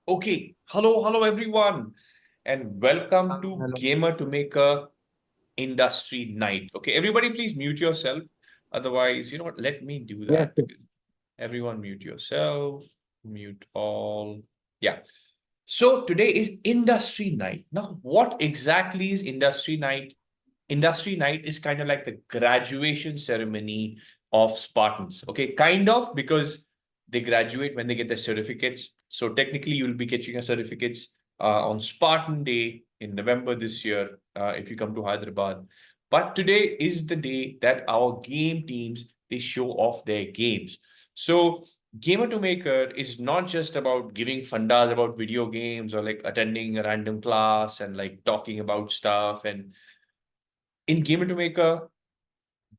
Okay, hello everyone, and welcome to Hello. Gamer2maker Industry Night. Okay, everybody, please mute yourself. Otherwise, you know what? Let me do Yes, that. sir. Everyone, mute yourself. Mute all. Yeah. So today is Industry Night. Now, what exactly is Industry Night? Industry Night is kind of like the graduation ceremony of Spartans. Okay, kind of because they graduate when they get their certificates. So technically, you'll be getting your certificates on Spartan Day in November this year if you come to Hyderabad. But today is the day that our game teams they show off their games. So Gamer to Maker is not just about giving fundas about video games or like attending a random class and like talking about stuff. And in Gamer to Maker,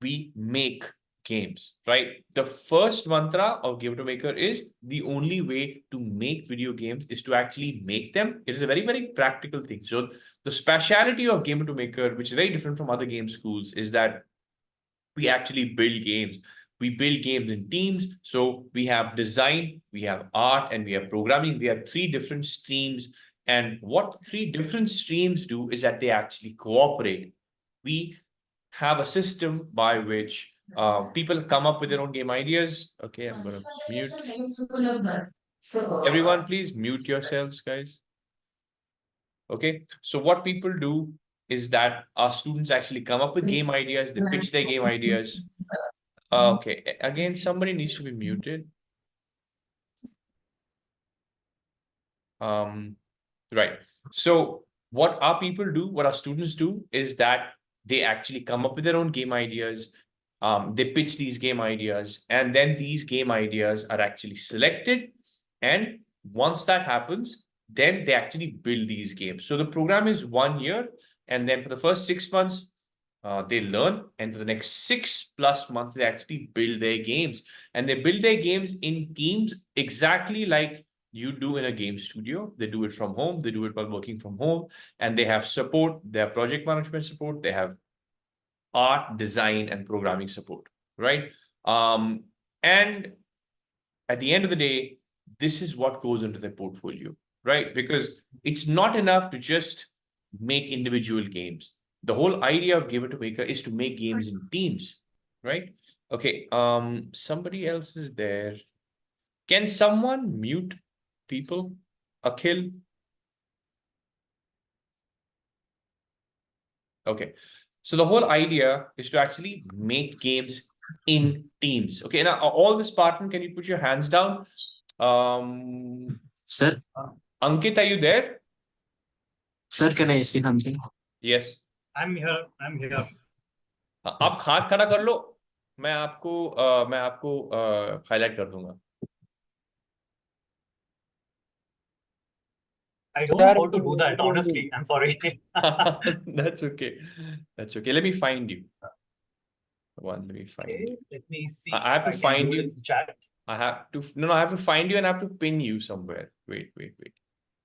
we make games, right? The first mantra of Gamer to Maker is the only way to make video games is to actually make them. It is a very, very practical thing. So the speciality of Gamer to Maker, which is very different from other game schools, is that we actually build games. We build games in teams. So we have design, we have art, and we have programming. We have three different streams. And what three different streams do is that they actually cooperate. We have a system by which people come up with their own game ideas. Okay, I'm going to mute. Everyone, please mute yourselves, guys. Okay, so what people do is that our students actually come up with game ideas, they pitch their game ideas. Okay, again, somebody needs to be muted. Right. So what our people do, what our students do is that they actually come up with their own game ideas. They pitch these game ideas, and then these game ideas are actually selected. And once that happens, then they actually build these games. So the program is 1 year, and then for the first 6 months, they learn, and for the next 6+ months, they actually build their games. And they build their games in teams exactly like you do in a game studio. They do it from home, they do it while working from home, and they have support, they have project management support, they have art, design, and programming support, right? And at the end of the day, this is what goes into their portfolio, right? Because it's not enough to just make individual games. The whole idea of Gamer to Maker is to make games in teams, right? Okay, somebody else is there. Can someone mute people? Akhil? Okay. So the whole idea is to actually make games in teams. Okay, now all the Spartan, can you put your hands down? Sir, Ankit, are you there? sir, can I say something? Yes. I'm here. आप हाथ खड़ा कर लो. मैं आपको highlight कर दूंगा. I don't know how to do that, honestly. I'm sorry. That's okay. That's okay. Let me find you. Let me find Okay, you. let me see I have if to I can find do it you. in the chat. I have to find you and I have to pin you somewhere. Wait.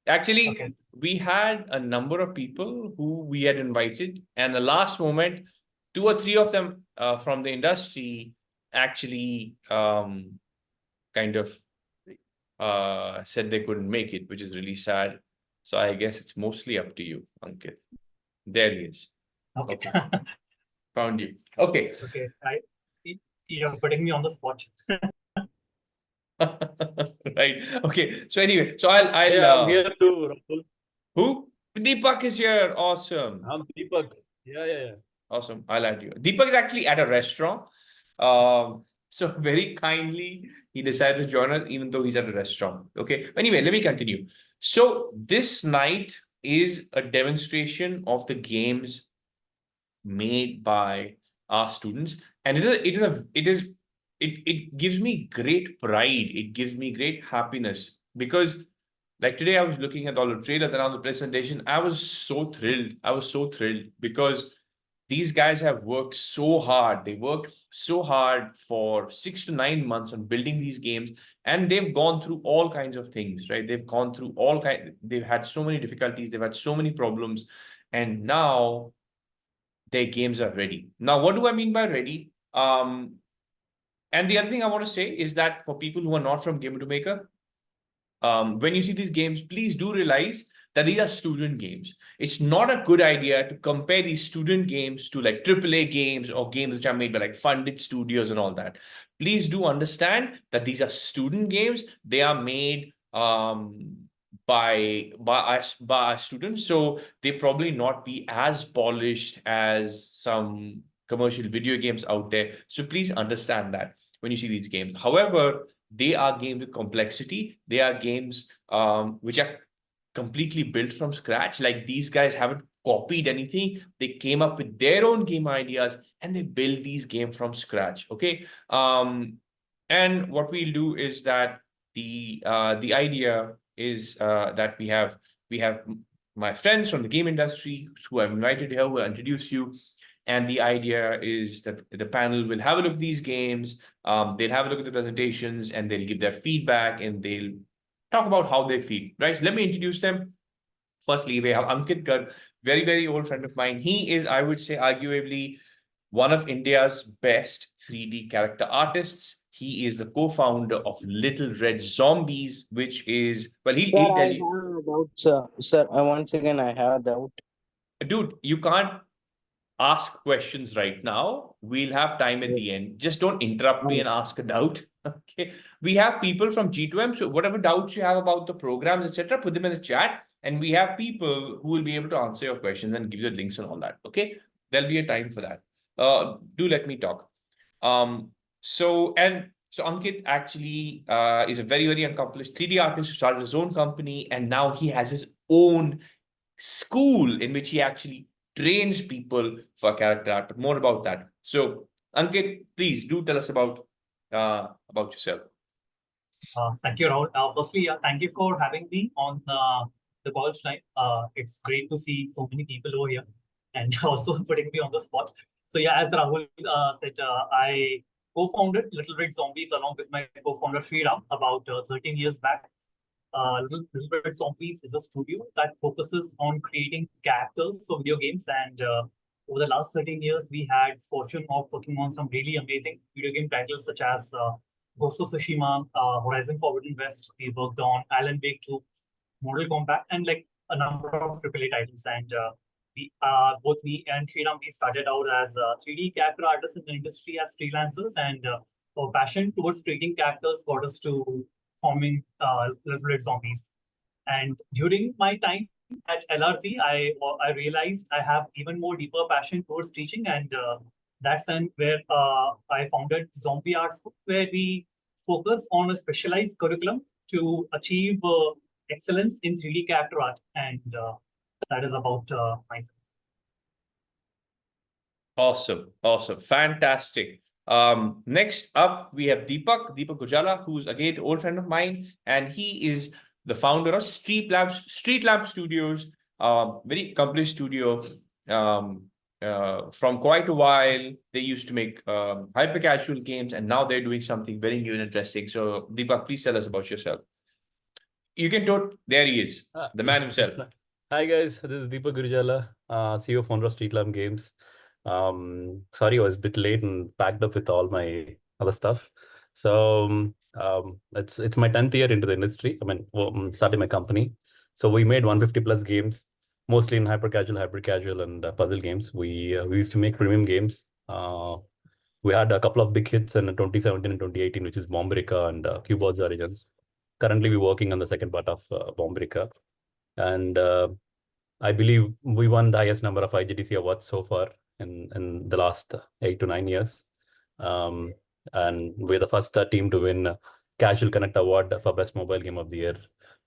Actually, Okay. we had a number of people who we had invited, and the last moment, 2 or 3 of them from the industry actually kind of said they couldn't make it, which is really sad. So I guess it's mostly up to you, Ankit. There he is. Okay. Okay. Found you. Okay. Okay. You're putting me on the spot. Right. Okay. So anyway, so I'll Yeah, I'm here too, Rahul. who? Deepak is here. Awesome. I'm Deepak. Yeah. Awesome. I'll add you. Deepak is actually at a restaurant. So very kindly, he decided to join us, even though he's at a restaurant. Okay. Anyway, let me continue. So this night is a demonstration of the games made by our students, and it gives me great pride. It gives me great happiness because like today I was looking at all the trailers around the presentation. I was so thrilled. I was so thrilled because these guys have worked so hard. They worked so hard for 6 to 9 months on building these games, and they've gone through all kinds of things, right? They've gone through they've had so many difficulties, they've had so many problems, and now their games are ready. Now, what do I mean by ready? And the other thing I want to say is that for people who are not from Gamer2maker, when you see these games, please do realize that these are student games. It's not a good idea to compare these student games to like AAA games or games which are made by like funded studios and all that. Please do understand that these are student games. They are made by students, so they probably not be as polished as some commercial video games out there. So please understand that when you see these games. However, they are games with complexity. They are games which are completely built from scratch. Like these guys haven't copied anything. They came up with their own game ideas and they build these games from scratch. Okay. And what we'll do is that the idea is that we have my friends from the game industry who I've invited here will introduce you. And the idea is that the panel will have a look at these games. They'll have a look at the presentations and they'll give their feedback and they'll talk about how they feel, right? So let me introduce them. Firstly, we have Ankit Garg, very, very old friend of mine. He is, I would say, arguably one of India's best 3D character artists. He is the co-founder of Little Red Zombies, which is, well, Sir, he'll I tell have you. a doubt, sir. Sir, once again, I have a doubt. Dude, you can't ask questions right now. We'll have time at Yes. the end. Just don't interrupt me Oh. and ask a doubt. Okay. We have people from G2M. So whatever doubts you have about the programs, etc., put them in the chat. And we have people who will be able to answer your questions and give you the links and all that. Okay. There'll be a time for that. Do let me talk. So Ankit actually is a very, very accomplished 3D artist who started his own company, and now he has his own school in which he actually trains people for character art. But more about that. So Ankit, please do tell us about yourself. Thank you, Rahul. Firstly, thank you for having me on the call tonight. It's great to see so many people over here and also putting me on the spot. So yeah, as Rahul said, I co-founded Little Red Zombies along with my co-founder Sriram about 13 years back. Little Red Zombies is a studio that focuses on creating characters for video games, and over the last 13 years, we had fortune of working on some really amazing video game titles such as Ghost of Tsushima, Horizon Forbidden West. We worked on Alan Wake 2, Mortal Kombat, and like a number of AAA titles. And both me and Sriram, we started out as 3D character artists in the industry as freelancers, and our passion towards creating characters got us to forming Little Red Zombies. And during my time at LRZ, I realized I have even more deeper passion towards teaching, and that's where I founded Zombie Art School, where we focus on a specialized curriculum to achieve excellence in 3D character art, and that is about myself. Awesome, fantastic. Next up we have Deepak Gujala, who's again an old friend of mine, and he is the founder of Street Lab Studios, very accomplished studio. From quite a while, they used to make hyper casual games, and now they're doing something very new and interesting. So Deepak, please tell us about yourself. You can there he is, the man himself. Hi guys, this is Deepak Gurjala, CEO founder of Street Lab Games. Sorry, I was a bit late and packed up with all my other stuff. So it's my 10th year into the industry. I mean, starting my company. So we made 150 plus games, mostly in hyper casual, and puzzle games. We used to make premium games. We had a couple of big hits in 2017 and 2018, which is Bombrica and Cuboid's Origins. Currently, we're working on the second part of Bombrica. And I believe we won the highest number of IGDC awards so far in the last 8 to 9 years. And we're the first team to win Casual Connect Award for Best Mobile Game of the Year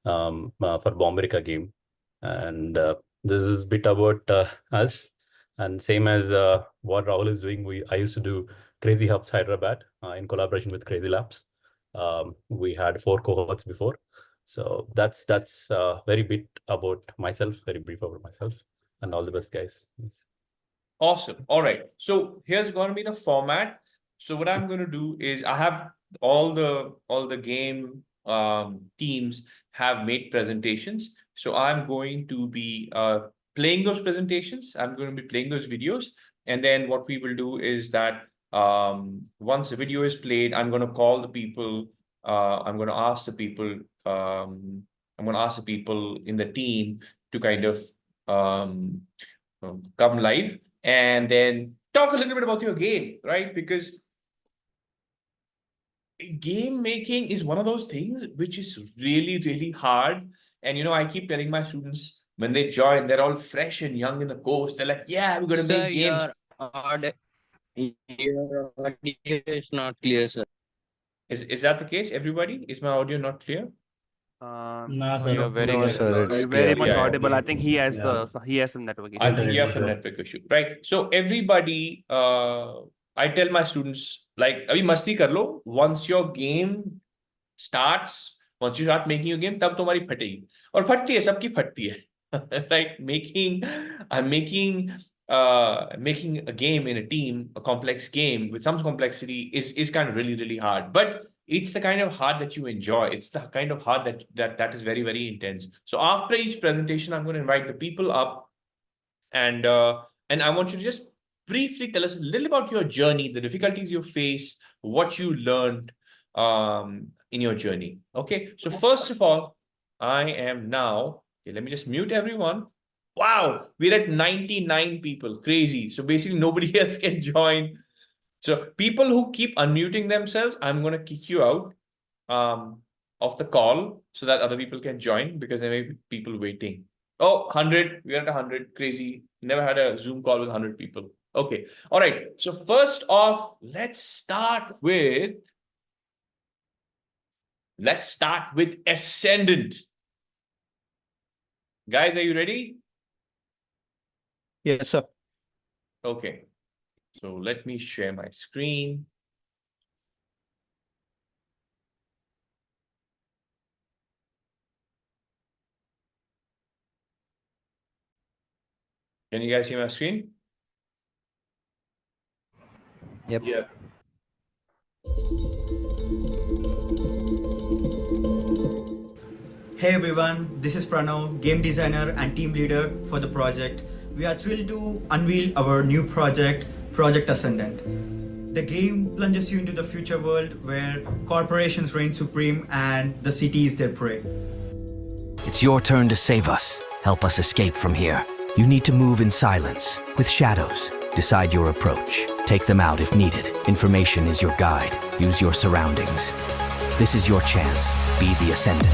for Bombrica game. And this is a bit about us. And same as what Rahul is doing, I used to do Crazy Hubs Hyderabad in collaboration with Crazy Labs. We had 4 cohorts before. So that's very bit about myself, very brief about myself, and all the best, guys. Awesome. All right. So here's going to be the format. So what I'm going to do is I have all the game teams have made presentations. So I'm going to be playing those presentations. I'm going to be playing those videos. And then what we will do is that once the video is played, I'm going to call the people. I'm going to ask the people I'm gonna ask the people in the team to kind of come live and then talk a little bit about your game, right? Because game making is one of those things which is really, really hard. And I keep telling my students when they join, they're all fresh and young in the course. They're like, yeah, we're gonna Sir, make games. your audio is not clear, sir. Is that the case? Everybody? Is my audio not clear? No, sir. You're very No, clear. sir, it's Very clear. much Yeah, audible. I think he has Yeah. some network I issue. think you have some network issue, right? So everybody, I tell my students, like, abhi masti kar lo. Once your game starts, once you start making your game, तब तुम्हारी फटेगी और फटती है, सबकी फटती है, right? Making a game in a team, a complex game with some complexity is kind of really, really hard. But it's the kind of hard that you enjoy. It's the kind of hard that is very, very intense. So after each presentation, I'm going to invite the people up, and I want you to just briefly tell us a little about your journey, the difficulties you faced, what you learned in your journey. Okay, so first of all, I am now, okay, let me just mute everyone. Wow, we're at 99 people, crazy. So basically nobody else can join. So people who keep unmuting themselves, I'm going to kick you out of the call so that other people can join, because there may be people waiting. Oh, 100, we're at 100, crazy. Never had a Zoom call with 100 people. Okay, all right. So first off, let's start with Ascendant. Guys, are you ready? Yes, sir. Okay, so let me share my screen. Can you guys see my screen? Yep. Yeah. Hey everyone, this is Pranav, game designer and team leader for the project. We are thrilled to unveil our new project, Project Ascendant. The game plunges you into the future world where corporations reign supreme and the city is their prey. It's your turn to save us. Help us escape from here. You need to move in silence, with shadows. Decide your approach. Take them out if needed. Information is your guide. Use your surroundings. This is your chance. Be the Ascendant.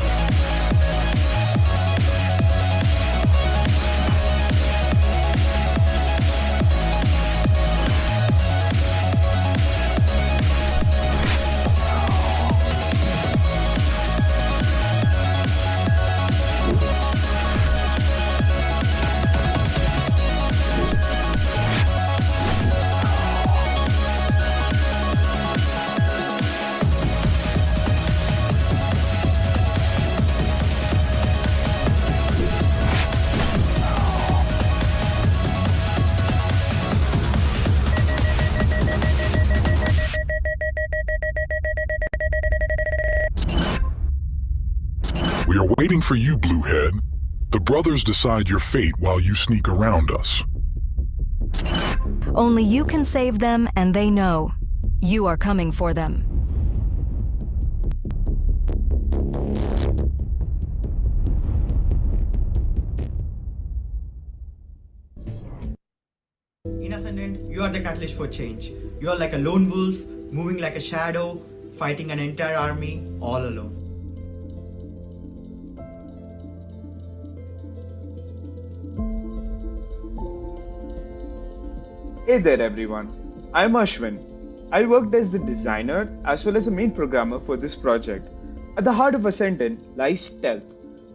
We are waiting for you, Bluehead. The brothers decide your fate while you sneak around us. Only you can save them, and they know. You are coming for them. In Ascendant, you are the catalyst for change. You are like a lone wolf, moving like a shadow, fighting an entire army all alone. Hey there everyone, I'm Ashwin. I worked as the designer as well as the main programmer for this project. At the heart of Ascendant lies stealth.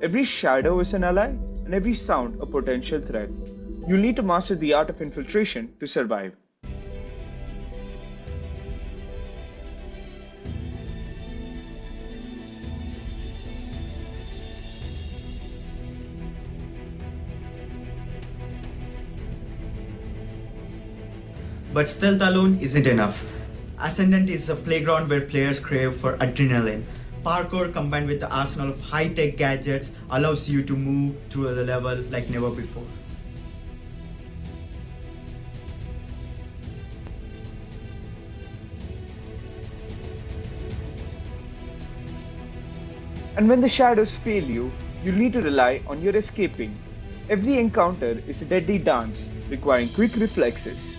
Every shadow is an ally and every sound a potential threat. You'll need to master the art of infiltration to survive. But stealth alone isn't enough. Ascendant is a playground where players crave for adrenaline. Parkour combined with the arsenal of high-tech gadgets allows you to move through the level like never before. And when the shadows fail you, you'll need to rely on your escaping. Every encounter is a deadly dance, requiring quick reflexes.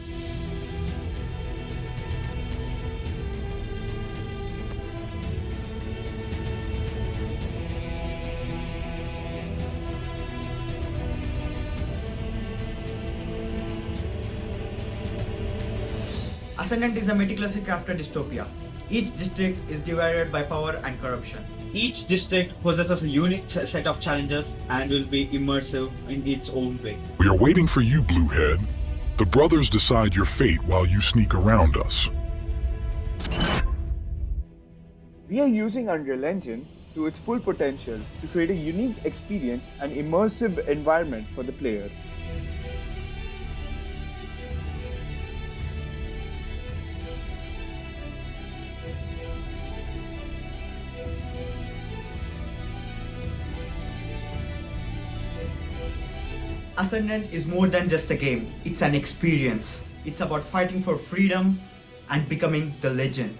Ascendant is a meticulously crafted dystopia. Each district is divided by power and corruption. Each district possesses a unique set of challenges and will be immersive in its own way. We are waiting for you, Bluehead. The brothers decide your fate while you sneak around us. We are using Unreal Engine to its full potential to create a unique experience and immersive environment for the player. Ascendant is more than just a game, it's an experience. It's about fighting for freedom and becoming the legend.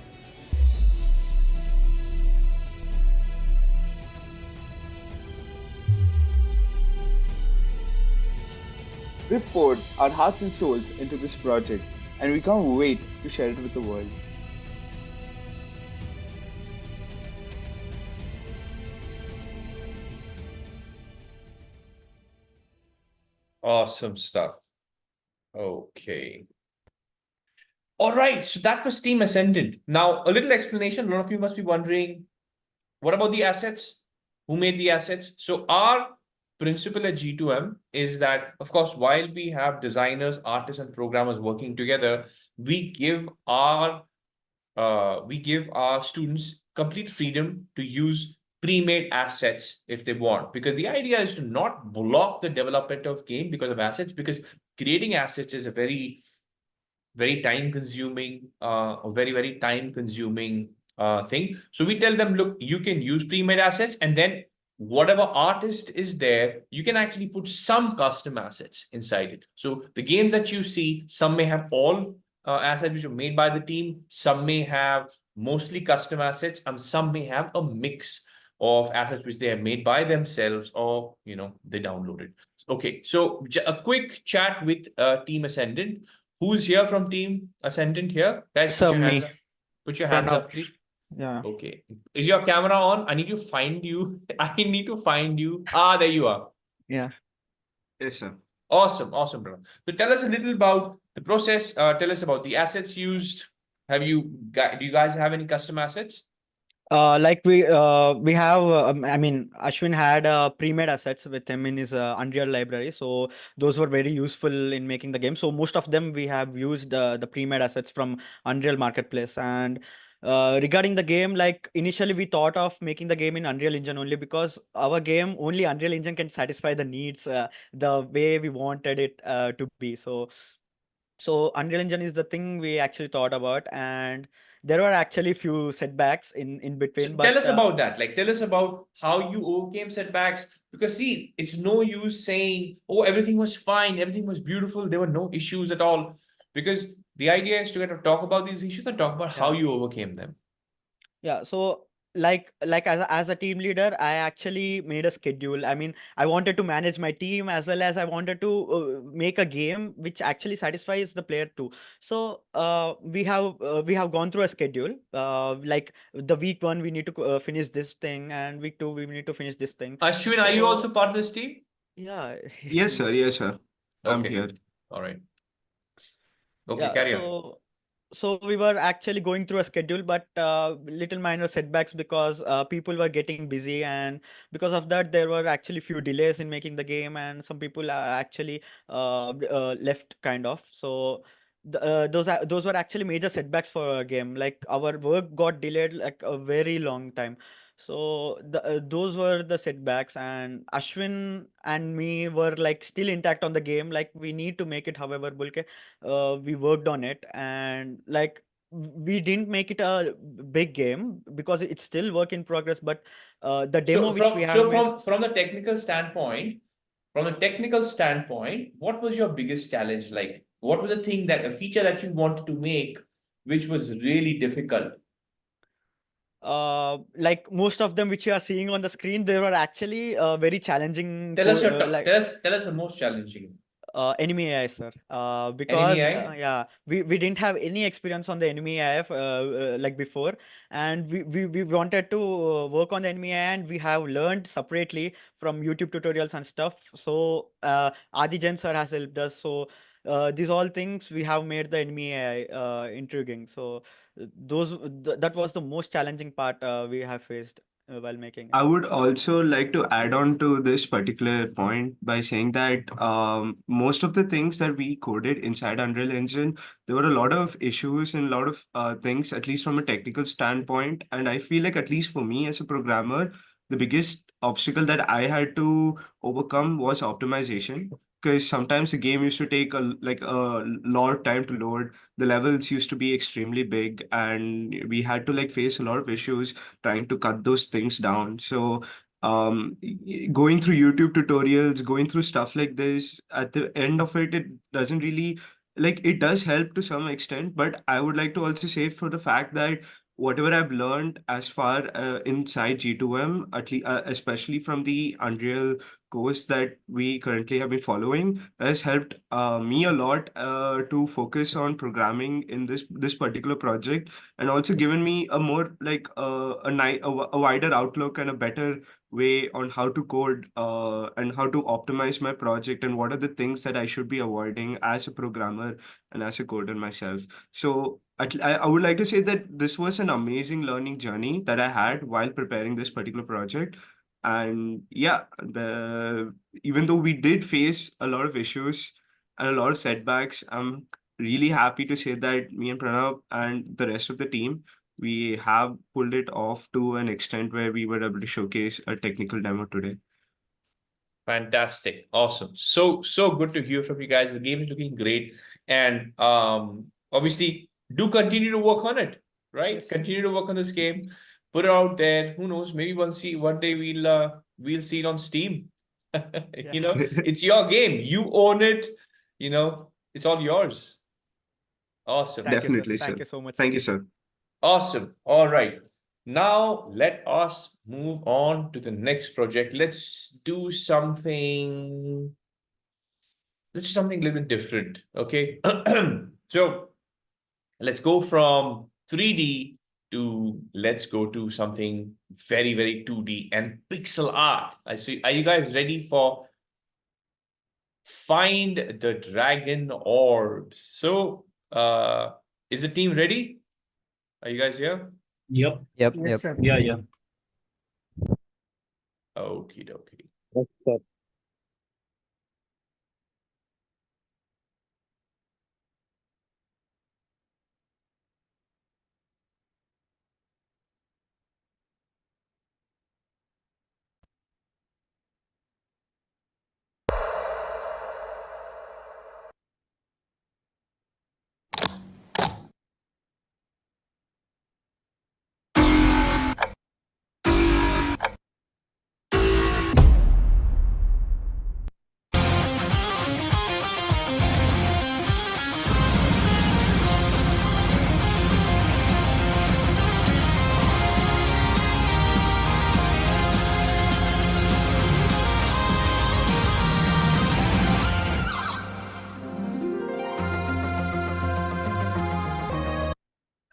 We've poured our hearts and souls into this project, and we can't wait to share it with the world. Awesome stuff. Okay. All right, so that was Team Ascendant. Now, a little explanation. A lot of you must be wondering, what about the assets? Who made the assets? So our principle at G2M is that, of course, while we have designers, artists, and programmers working together, we give our students complete freedom to use pre-made assets if they want, because the idea is to not block the development of game because of assets, because creating assets is a very time consuming thing. So we tell them, look, you can use pre-made assets, and then whatever artist is there, you can actually put some custom assets inside it. So the games that you see, some may have all assets which are made by the team, some may have mostly custom assets, and some may have a mix of assets which they have made by themselves, or they downloaded. Okay, so a quick chat with Team Ascendant. Who's here from Team Ascendant here? Guys, put your hands up. Put your hands up, please. Yeah. Okay. Is your camera on? I need to find you. I need to find you. Ah, there you are. Yeah. Yes, sir. Awesome, awesome, brother. So tell us a little about the process. Tell us about the assets used. Do you guys have any custom assets? Like we have I mean, Ashwin had pre-made assets with him in his Unreal library, so those were very useful in making the game. So most of them we have used the pre-made assets from Unreal Marketplace. And regarding the game, like initially we thought of making the game in Unreal Engine only because our game only Unreal Engine can satisfy the needs the way we wanted it to be. So Unreal Engine is the thing we actually thought about, and there were actually few setbacks in between. So but tell us about that. Like, tell us about how you overcame setbacks. Because see, it's no use saying, "Oh, everything was fine, everything was beautiful, there were no issues at all." Because the idea is to get to talk about these issues and talk about how you overcame them. Yeah, so like as a team leader, I actually made a schedule. I mean, I wanted to manage my team as well as I wanted to make a game which actually satisfies the player too. So we have gone through a schedule. Like the week 1 we need to finish this thing, and week 2 we need to finish this thing. Ashwin, are you also part of this team? Yeah. Yes, sir. Yes, sir. I'm Okay. here. All right. Okay, Yeah, carry on. so we were actually going through a schedule, but little minor setbacks because people were getting busy, and because of that there were actually few delays in making the game, and some people actually left kind of. So those were actually major setbacks for a game. Like our work got delayed like a very long time. So those were the setbacks, and Ashwin and me were like still intact on the game. Like we need to make it however bulke. We worked on it, and like we didn't make it a big game because it's still work in progress. But the demo which we have made, from the technical standpoint, what was your biggest challenge? Like, what was the thing, that a feature that you wanted to make which was really difficult? like most of them which you are seeing on the screen, they were actually very challenging. Tell us like tell us the most challenging. enemy AI, sir. Enemy Because AI? yeah, we didn't have any experience on the enemy AI like before, and we wanted to work on the enemy AI, and we have learned separately from YouTube tutorials and stuff. So Adi Jain sir has helped us. So these all things we have made the enemy AI intriguing. So that was the most challenging part we have faced while making it. I would also like to add on to this particular point by saying that most of the things that we coded inside Unreal Engine, there were a lot of issues and a lot of things, at least from a technical standpoint. And I feel like, at least for me as a programmer, the biggest obstacle that I had to overcome was optimization. Because sometimes the game used to take a lot of time to load. The levels used to be extremely big, and we had to like face a lot of issues trying to cut those things down. So going through YouTube tutorials, going through stuff like this, at the end of it, it doesn't really like it does help to some extent, but I would like to also say for the fact that whatever I've learned as far inside G2M, at least especially from the Unreal course that we currently have been following, has helped me a lot to focus on programming in this particular project, and also given me a more like a wider outlook and a better way on how to code and how to optimize my project and what are the things that I should be avoiding as a programmer and as a coder myself. So I would like to say that this was an amazing learning journey that I had while preparing this particular project. And yeah, even though we did face a lot of issues and a lot of setbacks, I'm really happy to say that me and Pranav and the rest of the team, we have pulled it off to an extent where we were able to showcase a technical demo today. Fantastic. Awesome. So good to hear from you guys. The game is looking great. And obviously do continue to work on it, right? Yes. Continue to work on this game. Put it out there. Who knows? Maybe one day we'll see it on Steam. You know, it's your game. You own it. You know, it's all yours. Awesome. Definitely, sir. Thank you so much. Thank you, sir. Awesome. All right. Now let us move on to the next project. Let's do something a little bit different. Okay. So let's go from 3D to let's go to something very, very 2D and pixel art. I see. Are you guys ready for Find the Dragon Orbs? So is the team ready? Are you guys here? Yep. Yep. Yes, sir. Yeah. Okie dokie.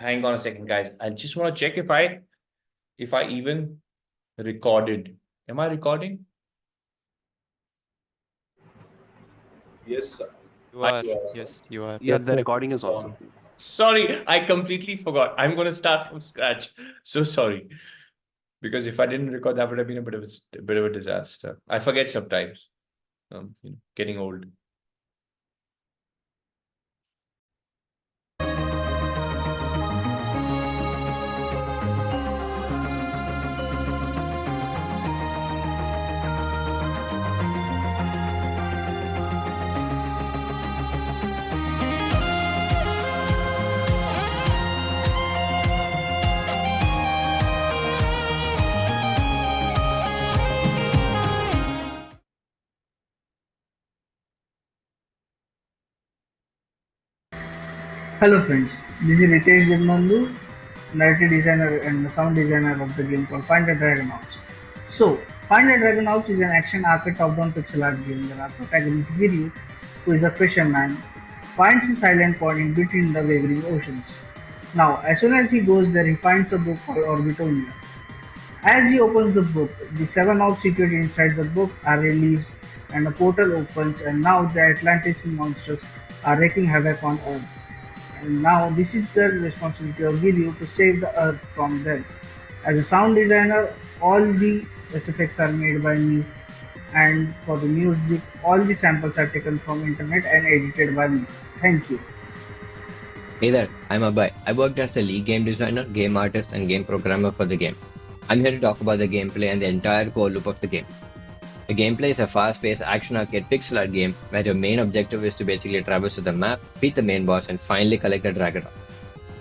Hang on a second, guys. I just want to check if I even recorded. Am I recording? Yes, sir. You are. Yes, you are. Yeah, the recording is also. Sorry, I completely forgot. I'm going to start from scratch. So sorry. Because if I didn't record, that would have been a bit of a disaster. I forget sometimes. Getting old. Hello friends, this is Ritesh Jagmandu narrative designer and sound designer of the game called Find the Dragonauts. So, Find the Dragonauts is an action arcade top-down pixel art game where our protagonist Giryu, who is a fisherman, finds a silent point in between the wavering oceans. Now, as soon as he goes there, he finds a book called Orbitonia. As he opens the book, the seven orbs situated inside the book are released and a portal opens, and now the Atlantis monsters are wreaking havoc on Earth. And now this is the responsibility of Giryu to save the Earth from them. As a sound designer, all the effects are made by me, and for the music, all the samples are taken from internet and edited by me. Thank you. Hey there, I'm Abhay. I worked as a lead game designer, game artist, and game programmer for the game. I'm here to talk about the gameplay and the entire core loop of the game. The gameplay is a fast-paced action arcade pixel art game where your main objective is to basically traverse to the map, beat the main boss, and finally collect the dragon.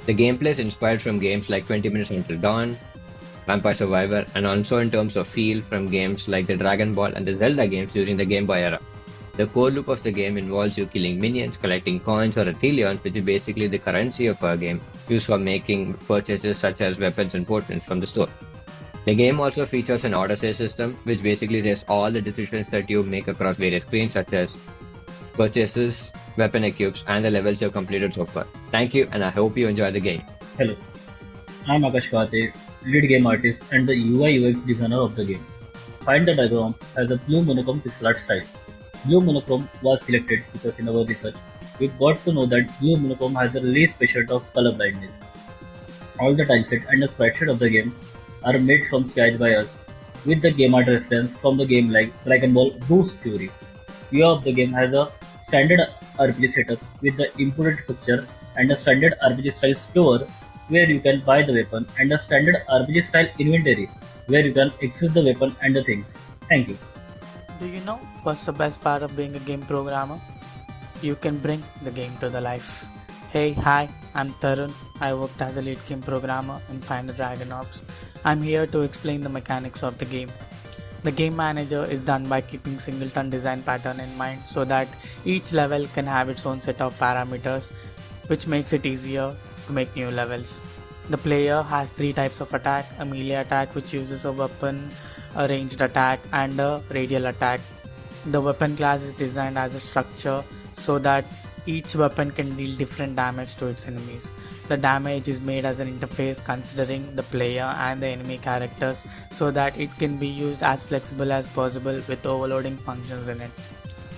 The gameplay is inspired from games like 20 Minutes Until Dawn, Vampire Survivor, and also in terms of feel from games like the Dragon Ball and the Zelda games during the Game Boy era. The core loop of the game involves you killing minions, collecting coins or Atelions, which is basically the currency of our game, used for making purchases such as weapons and potions from the store. The game also features an auto-save system, which basically says all the decisions that you make across various screens, such as purchases, weapon equips, and the levels you've completed so far. Thank you, and I hope you enjoy the game. Hello, I'm Akash Kate, lead game artist and the UI UX designer of the game. Find the Diagram has a blue monochrome pixel art style. Blue monochrome was selected because in our research, we got to know that blue monochrome has a really special of color blindness. All the tileset and the sprite of the game are made from scratch by us, with the game art reference from the game like Dragon Ball Boost Fury. View of the game has a standard RPG setup with the input structure and a standard RPG style store where you can buy the weapon, and a standard RPG style inventory where you can access the weapon and the things. Thank you. Do you know what's the best part of being a game programmer? You can bring the game to the life. Hey, hi, I'm Tarun. I worked as a lead game programmer in Find the Dragon Orbs. I'm here to explain the mechanics of the game. The game manager is done by keeping singleton design pattern in mind so that each level can have its own set of parameters, which makes it easier to make new levels. The player has three types of attack: a melee attack which uses a weapon, a ranged attack, and a radial attack. The weapon class is designed as a structure so that each weapon can deal different damage to its enemies. The damage is made as an interface considering the player and the enemy characters so that it can be used as flexible as possible with overloading functions in it.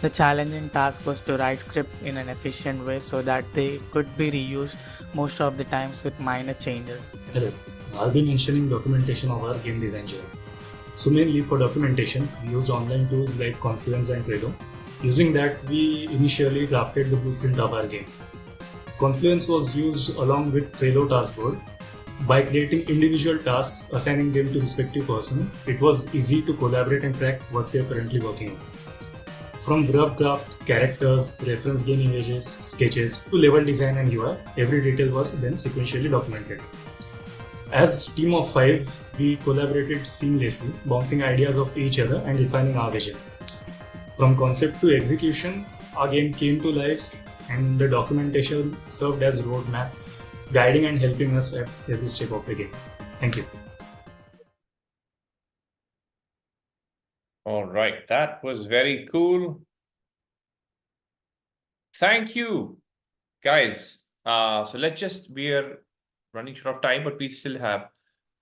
The challenging task was to write scripts in an efficient way so that they could be reused most of the times with minor changes. Hello, I've been mentioning documentation of our game design journey. So mainly for documentation, we used online tools like Confluence and Trello. Using that, we initially drafted the blueprint of our game. Confluence was used along with Trello taskboard. By creating individual tasks, assigning them to respective person, it was easy to collaborate and track what we are currently working on. From rough draft, characters, reference game images, sketches, to level design and UI, every detail was then sequentially documented. As a team of 5, we collaborated seamlessly, bouncing ideas off each other and refining our vision. From concept to execution, our game came to life, and the documentation served as roadmap, guiding and helping us at every step of the game. Thank you. All right, that was very cool. Thank you, guys. So let's just, we are running short of time, but we still have.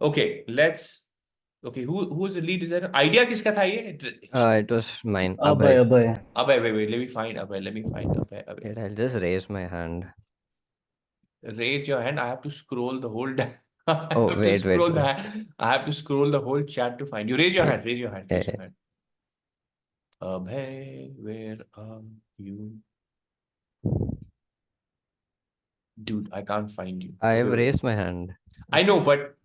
Okay, who's the lead designer? Idea kiska tha ye? It was mine. Abhay. Wait, let me find Abhay. Wait, I'll just raise my hand. Raise your hand. I have to scroll the whole Oh, wait. I have to scroll the whole chat to find you. Raise your hand. Abhay, where are you? Dude, I can't find you. I have raised my hand. I know, but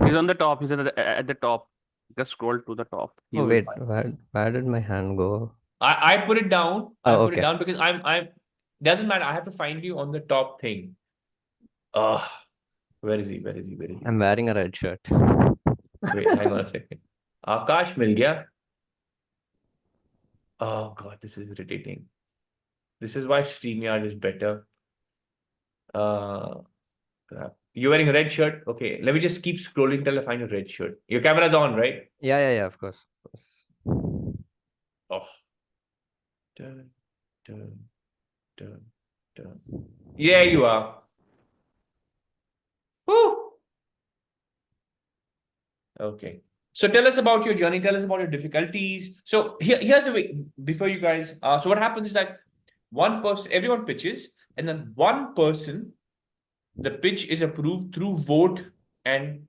he's on the top. He's at the top. Just scroll to the top. Oh wait, where did my hand go? I put it down. Oh, put it down because I'm doesn't matter. I have to find you on the top thing. Where is he? I'm wearing a red shirt. Wait, hang on a second. Akash mil gaya. Oh god, this is irritating. This is why StreamYard is better. You're wearing a red shirt. Okay, let me just keep scrolling till I find a red shirt. Your camera's on, right? Yeah, of course. Oh. Dun, dun, dun, dun. Yeah, you are. Woo! Okay. So tell us about your journey. Tell us about your difficulties. So here's the way before you guys. So what happens is that one person, everyone pitches, and then one person, the pitch is approved through vote and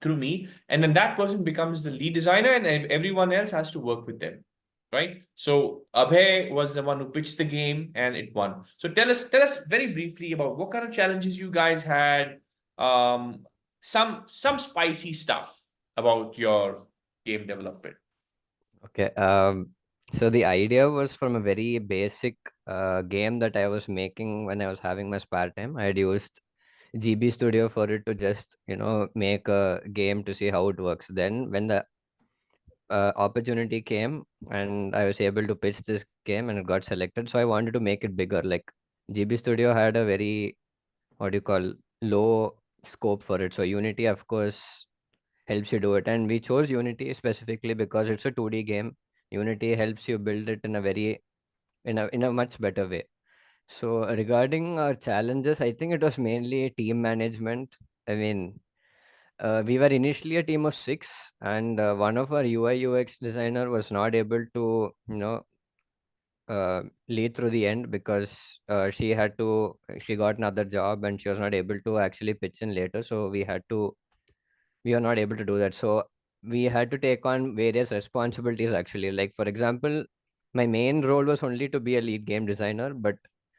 through me, and then that person becomes the lead designer, and then everyone else has to work with them, right? So Abhay was the one who pitched the game, and it won. So tell us very briefly about what kind of challenges you guys had. Some spicy stuff about your game development. Okay. So the idea was from a very basic game that I was making when I was having my spare time. I had used GB Studio for it to just, make a game to see how it works. Then when the opportunity came and I was able to pitch this game and it got selected, so I wanted to make it bigger. Like GB Studio had a very, what do you call, low scope for it. So Unity, of course, helps you do it, and we chose Unity specifically because it's a 2D game. Unity helps you build it in a very in a much better way. So regarding our challenges, I think it was mainly team management. I mean, we were initially a team of 6, and one of our UI/UX designer was not able to, lead through the end because she got another job and she was not able to actually pitch in later. So we are not able to do that. So we had to take on various responsibilities actually. Like for example, my main role was only to be a lead game designer, but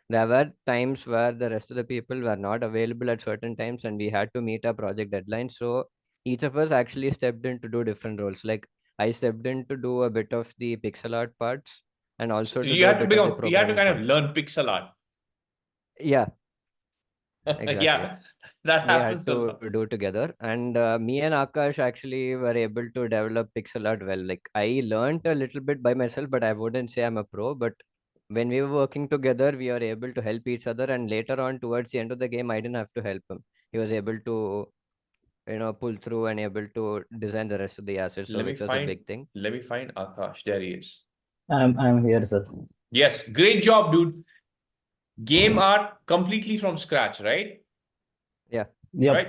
there were times where the rest of the people were not available at certain times and we had to meet our project deadline. So each of us actually stepped in to do different roles. Like I stepped in to do a bit of the pixel art parts and also to You do a had to bit of the you had to programming kind of part. learn pixel art. Yeah, exactly. Yeah, that We happens had a to lot. do together, and me and Akash actually were able to develop pixel art well. Like I learned a little bit by myself, but I wouldn't say I'm a pro. But when we were working together, we were able to help each other, and later on towards the end of the game, I didn't have to help him. He was able to, pull through and able to design the rest of the assets, so which was a big thing. Let me find Akash. There he is. I'm here, sir. Yes, great job, dude. Game art completely from scratch, right? Yeah. Yep. Right?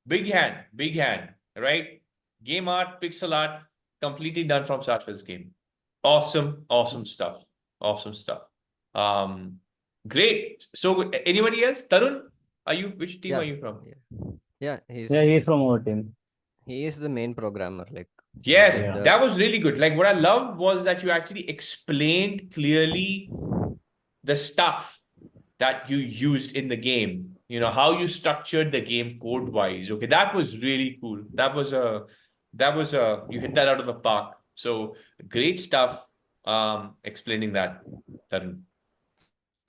Big hand, right? Game art, pixel art, completely done from scratch for this game. Awesome stuff. Awesome stuff. Great. So anybody else? Tarun, which team are you from? Yeah, he's from our team. He is the main programmer. Like Yes, the- that was really good. Like what I loved was that you actually explained clearly the stuff that you used in the game. You know, how you structured the game code wise. Okay, that was really cool. That was you hit that out of the park. So great stuff. Explaining that, Tarun.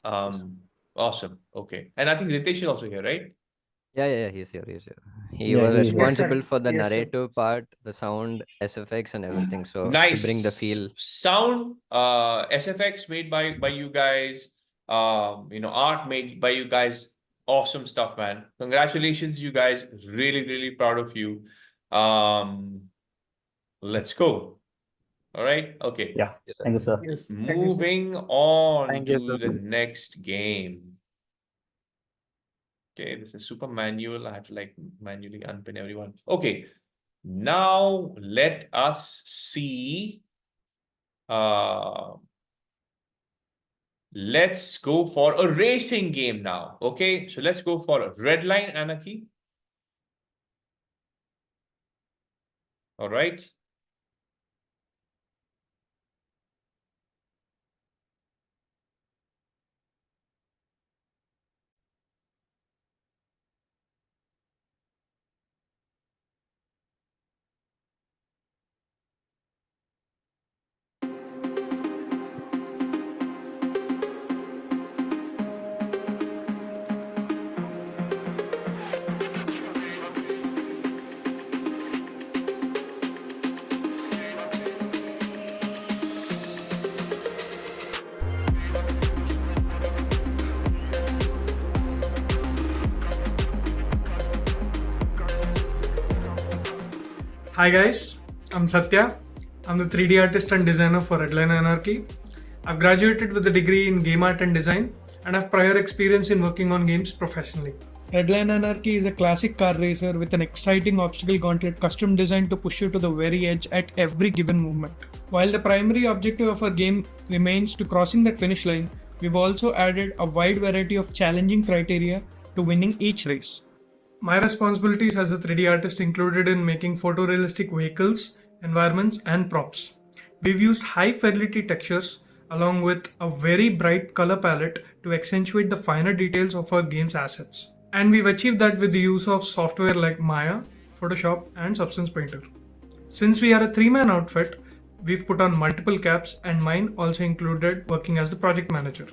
Awesome. Okay. And I think Ritesh is also here, right? Yeah, he's here. He Yeah, was he's here. responsible Yes, sir. for the Yes, sir. narrative part, the sound, SFX, and everything. So to bring the Nice feel. sound, SFX made by you guys, art made by you guys. Awesome stuff, man. Congratulations, you guys. Really proud of you. Let's go. All right. Okay. Yeah. Yes, sir. Thank you, sir. Yes. Thank you, sir. Moving on Thank you, to sir. the next game. Okay, this is super manual. I have to like manually unpin everyone. Okay, now let us see. Let's go for a racing game now. Okay, so let's go for a Redline Anarchy. All right. Hi guys, I'm Satya. I'm the 3D artist and designer for Redline Anarchy. I've graduated with a degree in game art and design and have prior experience in working on games professionally. Redline Anarchy is a classic car racer with an exciting obstacle gauntlet custom designed to push you to the very edge at every given movement. While the primary objective of our game remains to crossing that finish line, we've also added a wide variety of challenging criteria to winning each race. My responsibilities as a 3D artist included in making photorealistic vehicles, environments, and props. We've used high fidelity textures along with a very bright color palette to accentuate the finer details of our game's assets. And we've achieved that with the use of software like Maya, Photoshop, and Substance Painter. Since we are a 3-man outfit, we've put on multiple caps, and mine also included working as the project manager.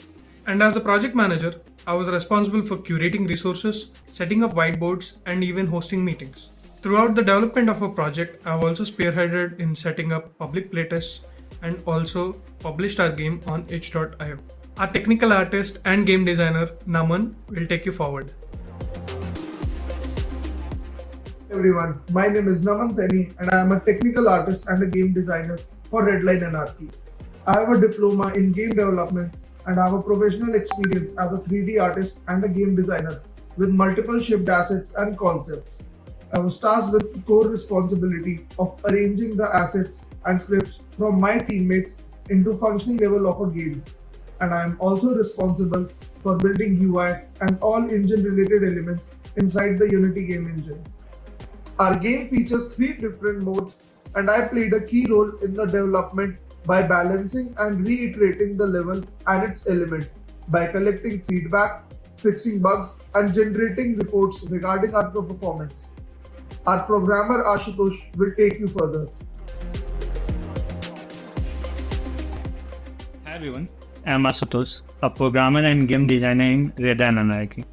And as the project manager, I was responsible for curating resources, setting up whiteboards, and even hosting meetings. Throughout the development of a project, I've also spearheaded in setting up public playtests and also published our game on itch.io. Our technical artist and game designer, Naman, will take you forward. Everyone, my name is Naman Seni and I am a technical artist and a game designer for Redline Anarchy. I have a diploma in game development and I have a professional experience as a 3D artist and a game designer with multiple shipped assets and concepts. I was tasked with the core responsibility of arranging the assets and scripts from my teammates into functioning level of a game, and I am also responsible for building UI and all engine related elements inside the Unity game engine. Our game features 3 different modes and I played a key role in the development by balancing and reiterating the level and its element, by collecting feedback, fixing bugs, and generating reports regarding our performance. Our programmer Ashutosh will take you further. Hi everyone, I'm Ashutosh, a programmer and game designer in Redline Anarchy.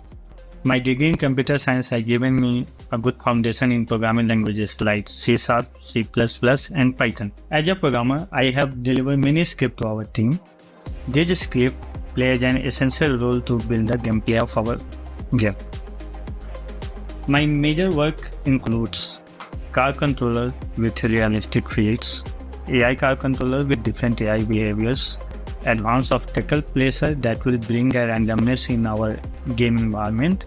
My degree in computer science has given me a good foundation in programming languages like C#, C++, and Python. As a programmer, I have delivered many scripts to our team. These scripts play an essential role to build the gameplay of our game. My major work includes car controller with realistic fields, AI car controller with different AI behaviors, advanced optical placer that will bring a randomness in our game environment,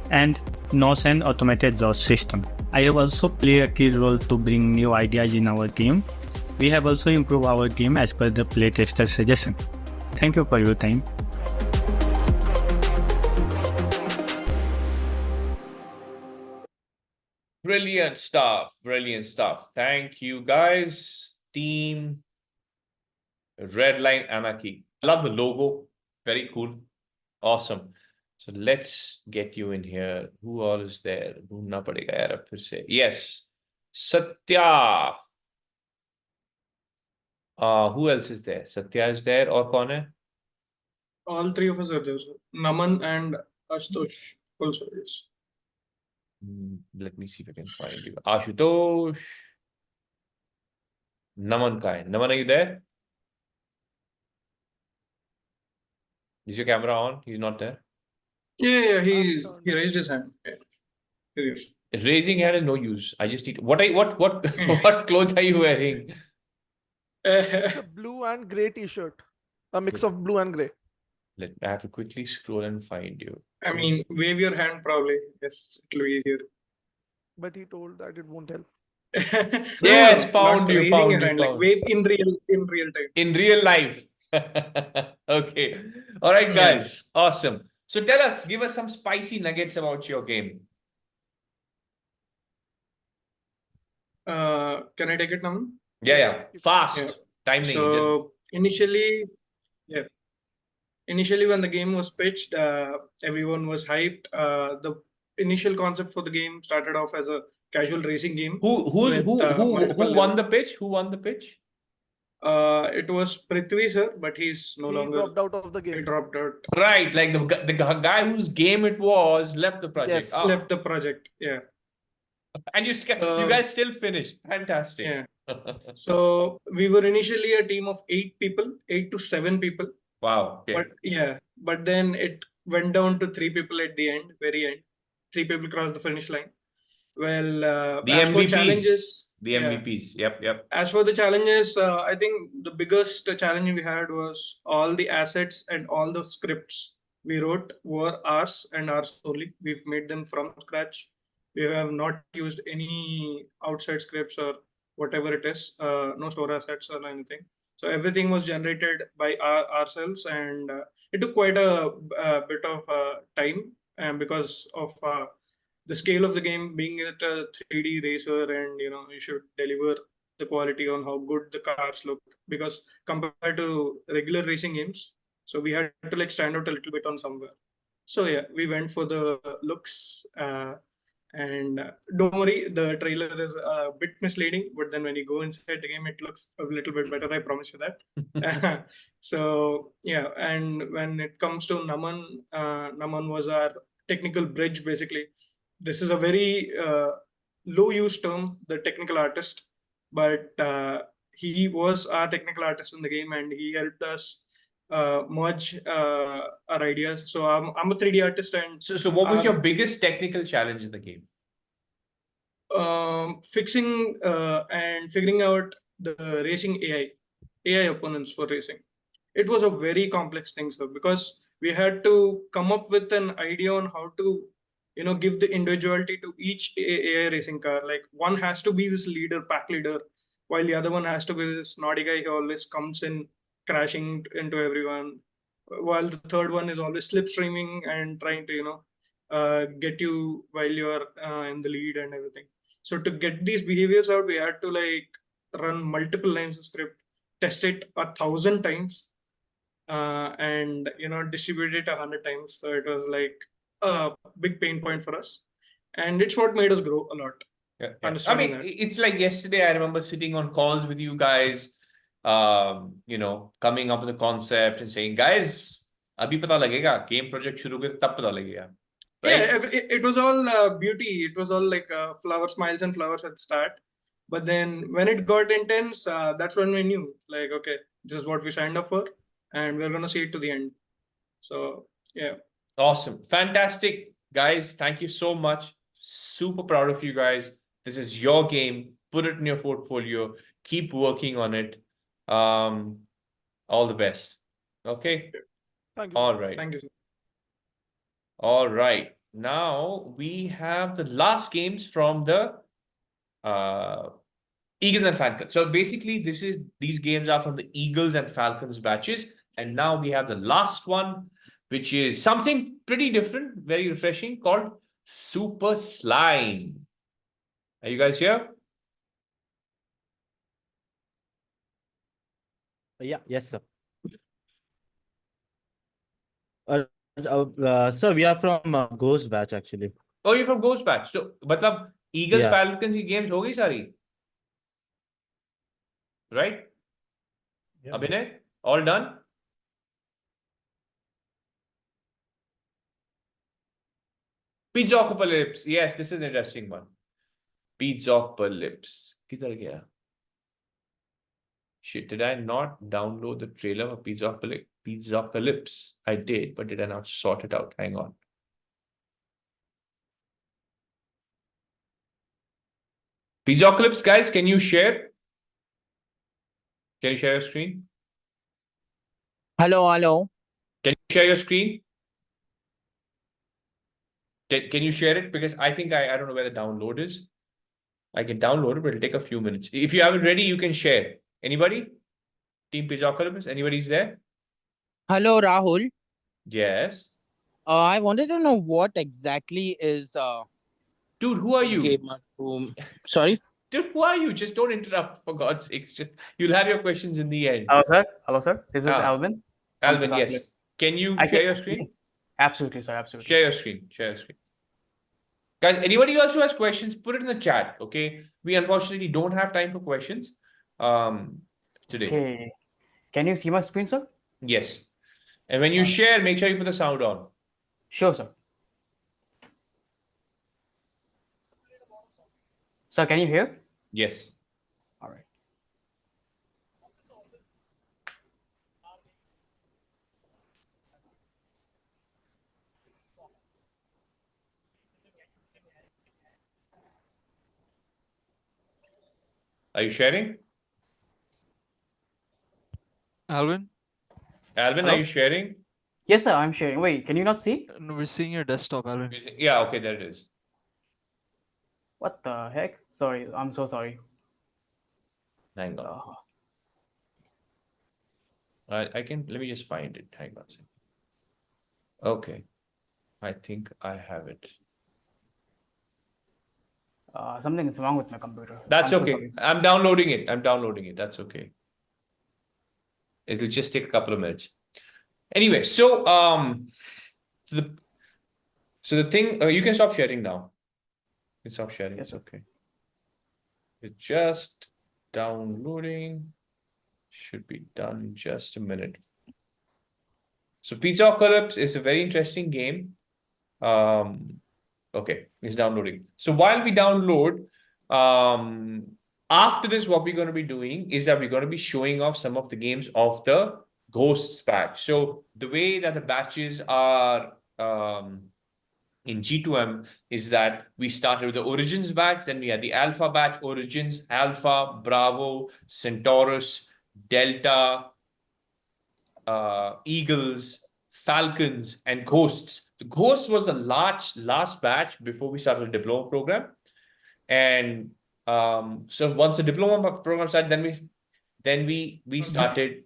and NOS and automated exhaust system. I have also played a key role to bring new ideas in our game. We have also improved our game as per the playtester suggestion. Thank you for your time. Brilliant stuff. Brilliant stuff. Thank you, guys. Team Redline Anarchy. I love the logo. Very cool. Awesome. So let's get you in here. Who all is there? Dhoondna padega yaar ab phir se. Yes. Satya. Who else is there? Satya is there or kaun hai? All 3 of us are there, sir. Naman and Ashutosh also, yes. Let me see if I can find you. Ashutosh. Naman ka hai. Naman, are you there? Is your camera on? He's not there. Yeah, he raised his hand. Yeah. Raising hand is no use. I just need. What clothes are you wearing? It's a blue and grey t-shirt. A mix of blue and grey. I have to quickly scroll and find you. I mean, wave your hand probably. Yes, it'll be easier. But he told that it won't help. Yes, No, found not you. raising Found your you. hand, like Found. wave in real time. In real life. Okay. All right, guys. Awesome. So tell us, give us some spicy nuggets about your game. Can I take it now? Yeah. Fast. Yeah. Time nahi, So initially when the game was pitched, everyone was hyped. The initial concept for the game started off as a casual racing game. Who won the pitch? Who won the pitch? It was Prithvi sir, but he's no longer. Dropped out of the game. He dropped out. Right, like the guy whose game it was left the project. Yes, left the project. Yeah. And you guys still finished. Fantastic. Yeah. So we were initially a team of 8 people, 8 to 7 people. Wow. Okay. But then it went down to 3 people at the very end. 3 people crossed the finish line. Well, the as for MVPs. challenges, The Yeah. MVPs. Yep. As for the challenges, I think the biggest challenge we had was all the assets and all the scripts we wrote were ours and ours only. We've made them from scratch. We have not used any outside scripts or whatever it is, no store assets or anything. So everything was generated by ourselves, and it took quite a bit of time, because of the scale of the game being at a 3D racer, and you should deliver the quality on how good the cars look, because compared to regular racing games, so we had to like stand out a little bit on somewhere. So yeah, we went for the looks, and don't worry, the trailer is a bit misleading, but then when you go inside the game, it looks a little bit better, I promise you that. So yeah, and when it comes to Naman, Naman was our technical bridge basically. This is a very low use term, the technical artist, but he was our technical artist in the game, and he helped us merge our ideas. So I'm a 3D artist, and So what was your biggest technical challenge in the game? Fixing and figuring out the racing AI opponents for racing. It was a very complex thing, sir, because we had to come up with an idea on how to, give the individuality to each AI racing car. Like one has to be this leader, pack leader, while the other one has to be this naughty guy who always comes in crashing into everyone, while the third one is always slipstreaming and trying to, get you while you're in the lead and everything. So to get these behaviors out, we had to like run multiple lines of script, test it 1,000 times, and distribute it 100 times. So it was like a big pain point for us, and it's what made us grow a lot. Yeah. I Understanding mean, that. it's like yesterday, I remember sitting on calls with you guys, coming up with a concept and saying, guys, abhi pata lagega, game project shuru kare tab pata lagega. Right? Yeah, it was all beauty. It was all like flower smiles and flowers at the start. But then when it got intense, that's when we knew, like, okay, this is what we signed up for, and we're gonna see it to the end. So yeah. Awesome. Fantastic. Guys, thank you so much. Super proud of you guys. This is your game. Put it in your portfolio. Keep working on it. All the best. Okay? Thank you. All right. Thank you. All right. Now we have the last games from the Eagles and Falcons. So basically, these games are from the Eagles and Falcons batches. And now we have the last one, which is something pretty different, very refreshing, called SuperSlime. Are you guys here? Yes, sir. Sir, we are from Ghost Batch actually. Oh, you're from Ghost Batch. So, matlab, Eagles, Yeah. Falcons की games हो गई सारी? Right? Yes. Abhinay, all done? Pizzocalypse. Yes, this is an interesting one. Pizzocalypse. किधर गया? Shit, did I not download the trailer for Pizzocalypse? I did, but did I not sort it out? Hang on. Pizzocalypse, guys, can you share? Can you share your screen? Hello. Can you share your screen? Can you share it? Because I think I don't know where the download is. I can download it, but it'll take a few minutes. If you have it ready, you can share. Anybody? Team Pizzocalypse? Anybody's there? Hello, Rahul. Yes. I wanted to know what exactly is Dude, who are you? Gamer2. Sorry? Dude, who are you? Just don't interrupt, for God's sake. You'll have your questions in the end. Hello, sir. This is Alvin. from Alvin, yes. Pizzocalypse. Can you I share can- your screen? Absolutely, sir. Absolutely. Share your screen. Share your screen. Guys, anybody else who has questions, put it in the chat, okay? We unfortunately don't have time for questions today. Okay. Can you see my screen, sir? Yes. And when you share, make sure you put the sound on. Sure, sir. Sir, can you hear? Yes. All right. Are you sharing? Alvin? Alvin, Hello? are you sharing? Yes, sir, I'm sharing. Wait, can you not see? No, we're seeing your desktop, Alvin. Yeah, okay, there it is. What the heck? Sorry, I'm so sorry. Hang on. I can, let me just find it. Hang on a second. Okay. I think I have it. Something is wrong with my computer. That's I'm so okay. sorry. I'm downloading it. That's okay. It'll just take a couple of minutes. Anyway, so the thing, you can stop sharing now. You can stop sharing. It's okay. It's just downloading. Should be done in just a minute. So Pizzocalypse is a very interesting game. Okay, it's downloading. So while we download, after this, what we're going to be doing is that we're going to be showing off some of the games of the Ghosts batch. So the way that the batches are in G2M is that we started with the Origins batch, then we had the Alpha batch, Origins, Alpha, Bravo, Centaurus, Delta, Eagles, Falcons, and Ghosts. The Ghosts was the last batch before we started the diploma program. And so once the diploma program started, then we started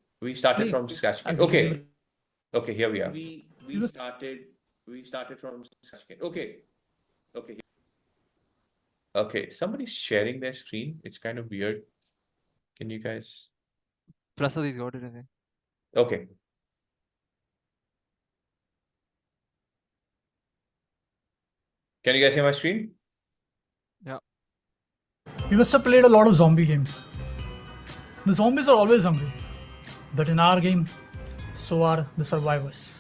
from scratch again. Okay, here we are. We started from scratch again. Okay, somebody's sharing their screen. It's kind of weird. Can you guys? Prasad is got it, I think. Okay. Can you guys see my screen? Yeah. You must have played a lot of zombie games. The zombies are always hungry. But in our game, so are the survivors.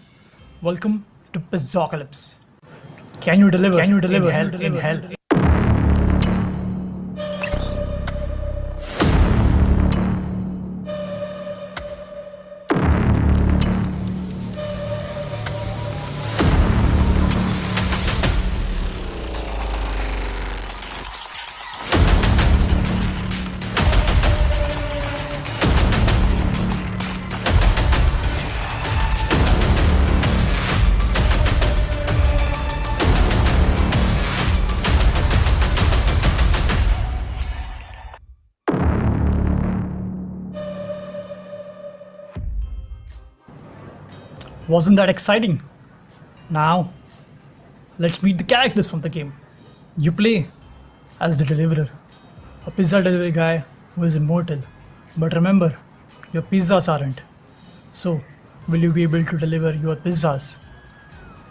Welcome to Pizzocalypse. Can you deliver in hell? Wasn't that exciting? Now, let's meet the characters from the game. You play as the deliverer, a pizza delivery guy who is immortal. But remember, your pizzas aren't. So, will you be able to deliver your pizzas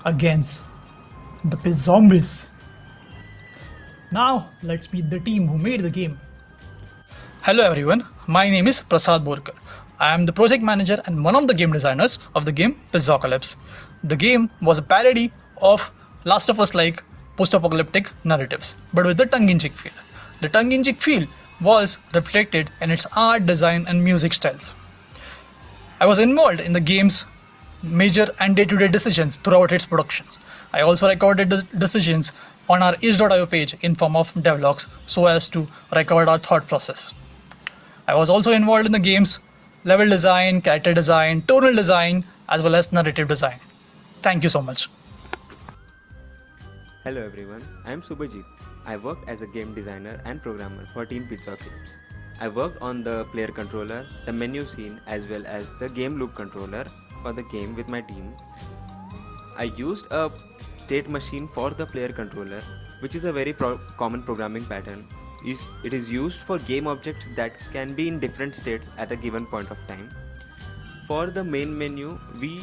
against the Pizzombies? Now, let's meet the team who made the game. Hello everyone, my name is Prasad Borkar. I am the project manager and one of the game designers of the game Pizzocalypse. The game was a parody of Last of Us-like post-apocalyptic narratives, but with a tongue-in-cheek feel. The tongue-in-cheek feel was reflected in its art, design and music styles. I was involved in the game's major and day-to-day decisions throughout its production. I also recorded the decisions on our itch.io page in form of devlogs so as to record our thought process. I was also involved in the game's level design, character design, tonal design, as well as narrative design. Thank you so much. Hello everyone, I am Subhajit. I worked as a game designer and programmer for Team Pizzocalypse. I worked on the player controller, the menu scene, as well as the game loop controller for the game with my team. I used a state machine for the player controller, which is a very common programming pattern. It is used for game objects that can be in different states at a given point of time. For the main menu, we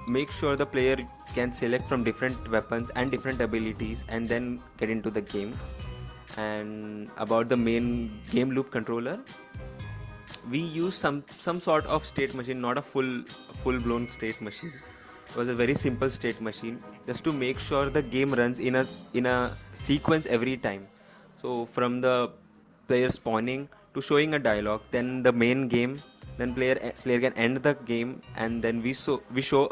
make sure the player can select from different weapons and different abilities and then get into the game. And about the main game loop controller, we use some sort of state machine, not a full-blown state machine. It was a very simple state machine just to make sure the game runs in a sequence every time. So from the player spawning to showing a dialogue, then the main game, then player can end the game, and then we show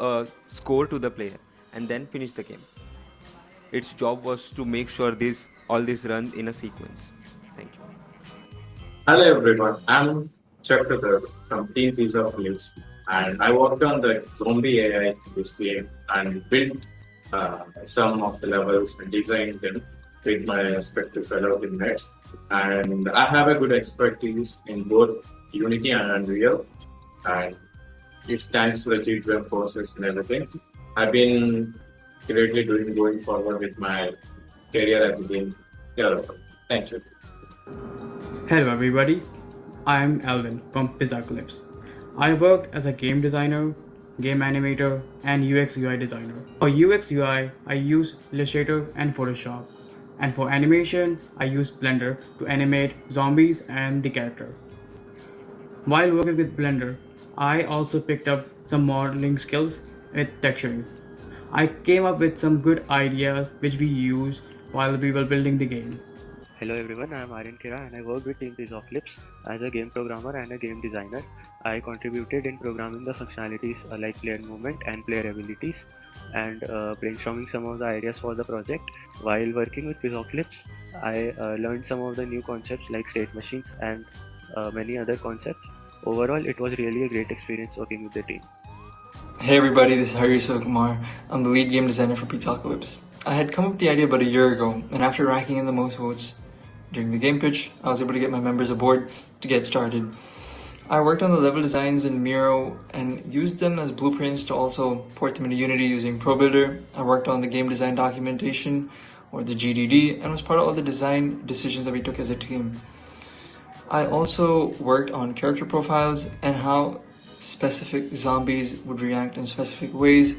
a score to the player and then finish the game. Its job was to make sure all this runs in a sequence. Thank you. Hello everyone, I'm Chakrathar from Team Pizzocalypse, and I worked on the zombie AI in this game and built some of the levels and designed them with my respective fellow teammates. And I have a good expertise in both Unity and Unreal, and it's thanks to the G2M courses and everything. I've been greatly going forward with my career as a game developer. Thank you. Hello everybody, I am Alvin from Pizzocalypse. I worked as a game designer, game animator, and UX UI designer. For UX UI, I use Illustrator and Photoshop. And for animation, I use Blender to animate zombies and the character. While working with Blender, I also picked up some modeling skills with texturing. I came up with some good ideas which we used while we were building the game. Hello everyone, I am Aryan Kira and I work with Team Pizzocalypse as a game programmer and a game designer. I contributed in programming the functionalities like player movement and player abilities and brainstorming some of the ideas for the project. While working with Pizzocalypse, I learned some of the new concepts like state machines and many other concepts. Overall, it was really a great experience working with the team. Hey everybody, this is Hari Kumar. I'm the lead game designer for Pizzocalypse. I had come up with the idea about a year ago, and after racking in the most votes during the game pitch, I was able to get my members aboard to get started. I worked on the level designs in Miro and used them as blueprints to also port them into Unity using ProBuilder. I worked on the game design documentation, or the GDD, and was part of all the design decisions that we took as a team. I also worked on character profiles and how specific zombies would react in specific ways,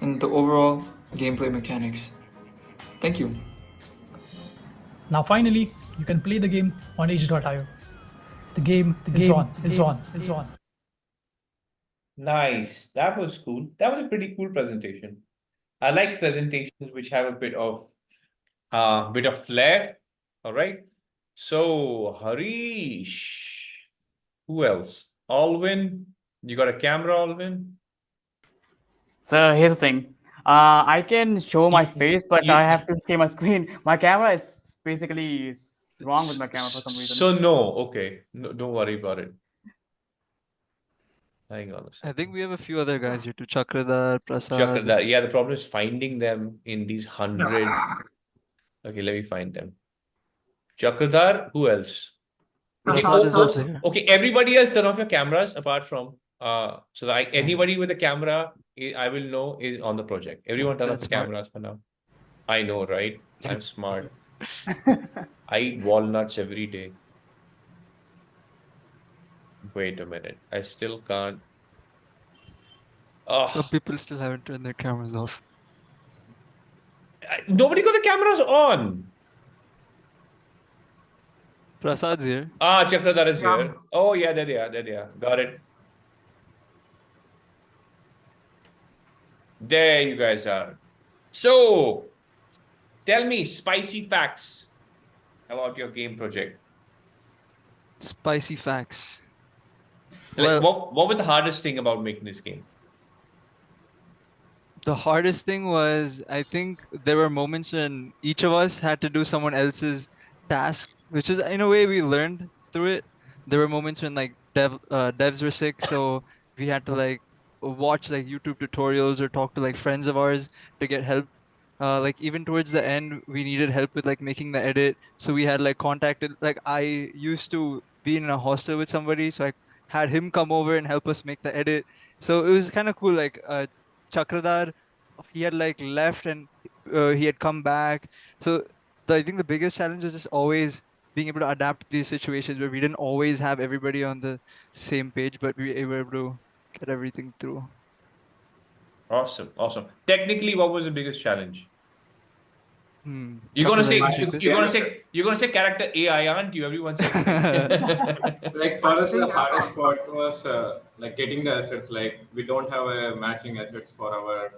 and the overall gameplay mechanics. Thank you. Now finally, you can play the game on H.io. The game is on. Nice. That was cool. That was a pretty cool presentation. I like presentations which have a bit of flair. All right. So Harish, who else? Alvin, you got a camera, Alvin? So here's the thing. I can show my face, but I have to share my screen. My camera is basically wrong with my camera for some reason. So no, okay. No, don't worry about it. Hang on a second. I think we have a few other guys here too. Chakradar, Prasad. Chakradar. Yeah, the problem is finding them in these 100. Okay, let me find them. Chakradar, who else? Okay, Prasad is also here. okay, everybody else turn off your cameras apart from so that anybody with a camera I will know is on the project. Everyone turn off the cameras for now. I know, right? I'm smart. I eat walnuts every day. Wait a minute. I still can't. Some people still haven't turned their cameras off. Nobody got the cameras on. Prasad's here. Chakradar is here. Oh yeah, there they are. Got it. There you guys are. So, tell me spicy facts about your game project. Spicy facts. Like, what was the hardest thing about making this game? The hardest thing was, I think there were moments when each of us had to do someone else's task, which is in a way we learned through it. There were moments when like devs were sick, so we had to like watch like YouTube tutorials or talk to like friends of ours to get help. Like even towards the end, we needed help with like making the edit, so we had like contacted. Like I used to be in a hostel with somebody, so I had him come over and help us make the edit. So it was kind of cool. Like Chakradar, he had like left and he had come back. So I think the biggest challenge was just always being able to adapt to these situations where we didn't always have everybody on the same page, but we were able to get everything through. Awesome. Technically, what was the biggest challenge? You're Chakradar, gonna say character AI, aren't you? Everyone says. Like for us, the hardest part was like getting the assets. Like we don't have a matching assets for our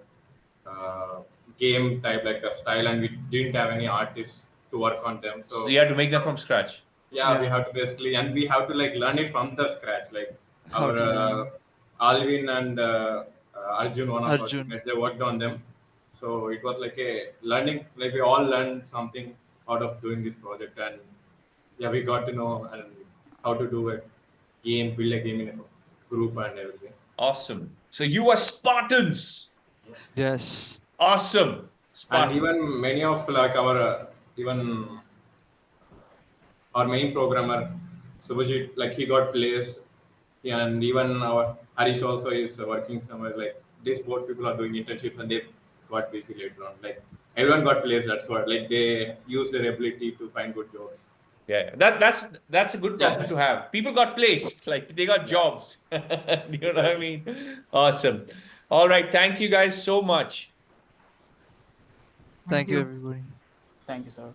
game type, like a style, and we didn't have any artists to work on them. So you had to make them from scratch. Yeah, we have to basically, and we have to like learn it from the scratch. Like our Alvin and Arjun, one of our teammates, they worked on them. So it was like a learning, like we all learned something out of doing this project, and yeah, we got to know and how to do a game, build a game in a group and everything. Awesome. So you are Spartans. Yes. Awesome. And even many of like our even our main programmer Subhajit, like he got placed, and even our Harish also is working somewhere. Like these both people are doing internships and they got busy later on. Like everyone got placed. That's what. Like they use their ability to find good jobs. Yeah, that's a good problem to have. People got placed, like they got jobs. You know what I mean? Awesome. All right, thank you guys so much. Thank you, everybody. Thank you, sir.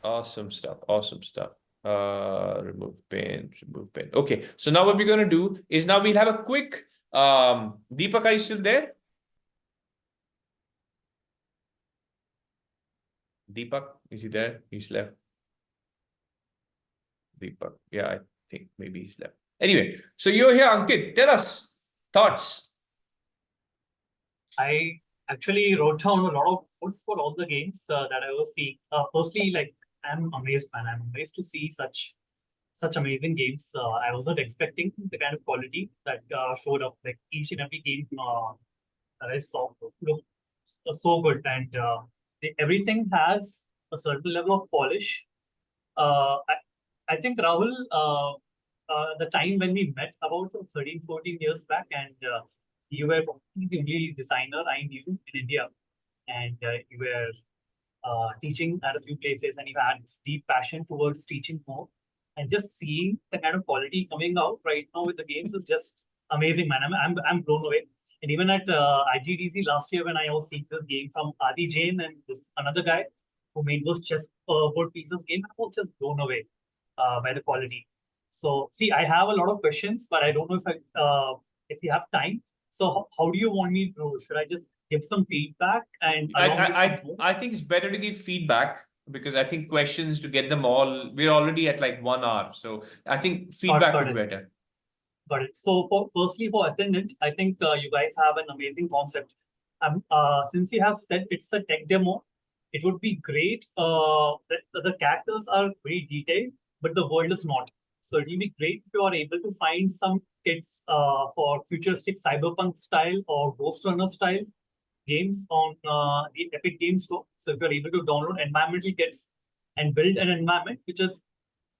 Awesome stuff. Awesome stuff. Remove paint, remove paint. Okay, so now what we're gonna do is now we'll have a quick Deepak, are you still there? Deepak, is he there? He's left. Deepak. Yeah, I think maybe he's left. Anyway, so you're here, Ankit. Tell us thoughts. I actually wrote down a lot of notes for all the games that I was seeing. Firstly, like I'm amazed, man. I'm amazed to see such amazing games. I wasn't expecting the kind of quality that showed up. Like each and every game that I saw looked so good, and everything has a certain level of polish. I think Rahul, the time when we met about 13, 14 years back, and you were probably the only designer I knew in India, and you were teaching at a few places, and you had this deep passion towards teaching more. And just seeing the kind of quality coming out right now with the games is just amazing, man. I'm blown away. And even at IGDC last year, when I was seeing this game from Adi Jain and this another guy who made those chessboard pieces game, I was just blown away by the quality. So, see, I have a lot of questions, but I don't know if you have time. So, how do you want me to? Should I just give some feedback and I think it's better to give feedback, because I think questions to get them all, we're already at like 1 hour. So I think feedback would be better. Got it. So firstly for Ascendant, I think you guys have an amazing concept. Since you have said it's a tech demo, it would be great that the characters are very detailed, but the world is not. So it will be great if you are able to find some kits for futuristic cyberpunk style or Ghost Runner style games on the Epic Game Store. So if you're able to download environmental kits and build an environment which is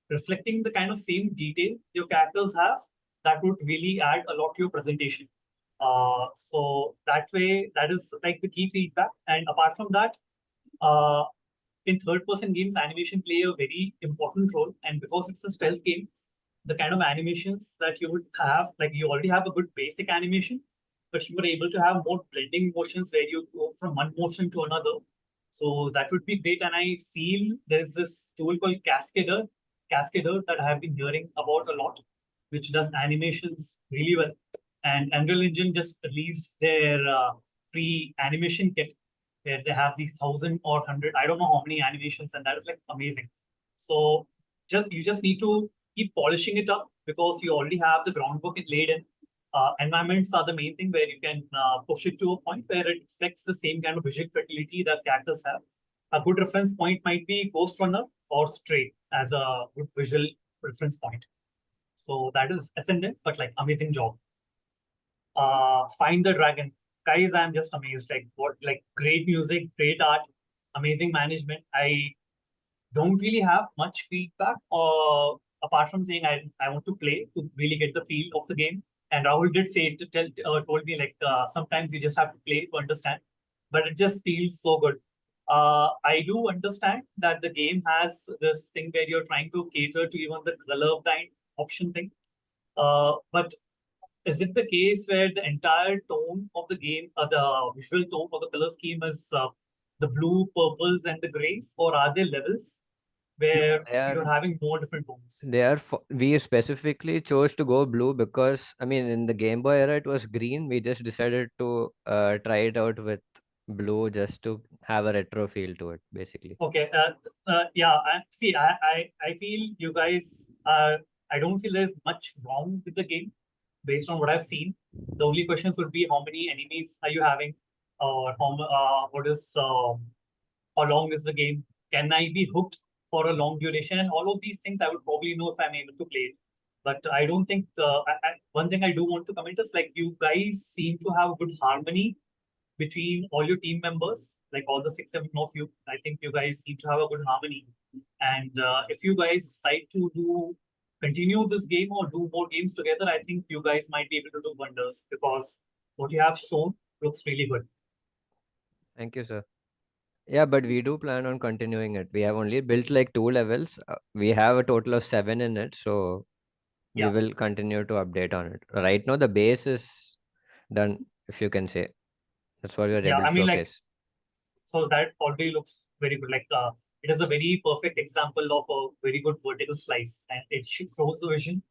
reflecting the kind of same detail your characters have, that would really add a lot to your presentation. So that way, that is like the key feedback. And apart from that, in third-person games, animation play a very important role. And because it's a stealth game, the kind of animations that you would have, like you already have a good basic animation, but you were able to have more blending motions where you go from one motion to another. So that would be great. And I feel there's this tool called Cascader that I have been hearing about a lot, which does animations really well. And Unreal Engine just released their free animation kit where they have these 1,000 or 100, I don't know how many animations, and that is like amazing. So you just need to keep polishing it up because you already have the groundwork laid in. Environments are the main thing where you can push it to a point where it reflects the same kind of visual fidelity that characters have. A good reference point might be Ghost Runner or Stray as a good visual reference point. So that is Ascendant, but like amazing job. Find the Dragon. Guys, I'm just amazed. Like great music, great art, amazing management. I don't really have much feedback apart from saying I want to play to really get the feel of the game. And Rahul did say told me like sometimes you just have to play to understand, but it just feels so good. I do understand that the game has this thing where you're trying to cater to even the colorblind option thing. But is it the case where the entire tone of the game, the visual tone of the color scheme is the blue, purples, and the grays, or are there levels where you're having more different tones? We specifically chose to go blue because, I mean, in the Game Boy era, it was green. We just decided to try it out with blue just to have a retro feel to it, basically. Okay. Yeah. I feel you guys. I don't feel there's much wrong with the game, based on what I've seen. The only questions would be how many enemies are you having, or how long is the game? Can I be hooked for a long duration? And all of these things I would probably know if I'm able to play it. But I don't think one thing I do want to comment is like you guys seem to have good harmony between all your team members, like all the 6-7 of you. I think you guys seem to have a good harmony. And if you guys decide to continue this game or do more games together, I think you guys might be able to do wonders because what you have shown looks really good. Thank you, sir. Yeah, but we do plan on continuing it. We have only built like 2 levels. We have a total of 7 in it, so we Yeah. will continue to update on it. Right now, the base is done, if you can say. That's what we are Yeah, able to I mean, like, showcase. so that already looks very good. Like, it is a very perfect example of a very good vertical slice, and it shows the vision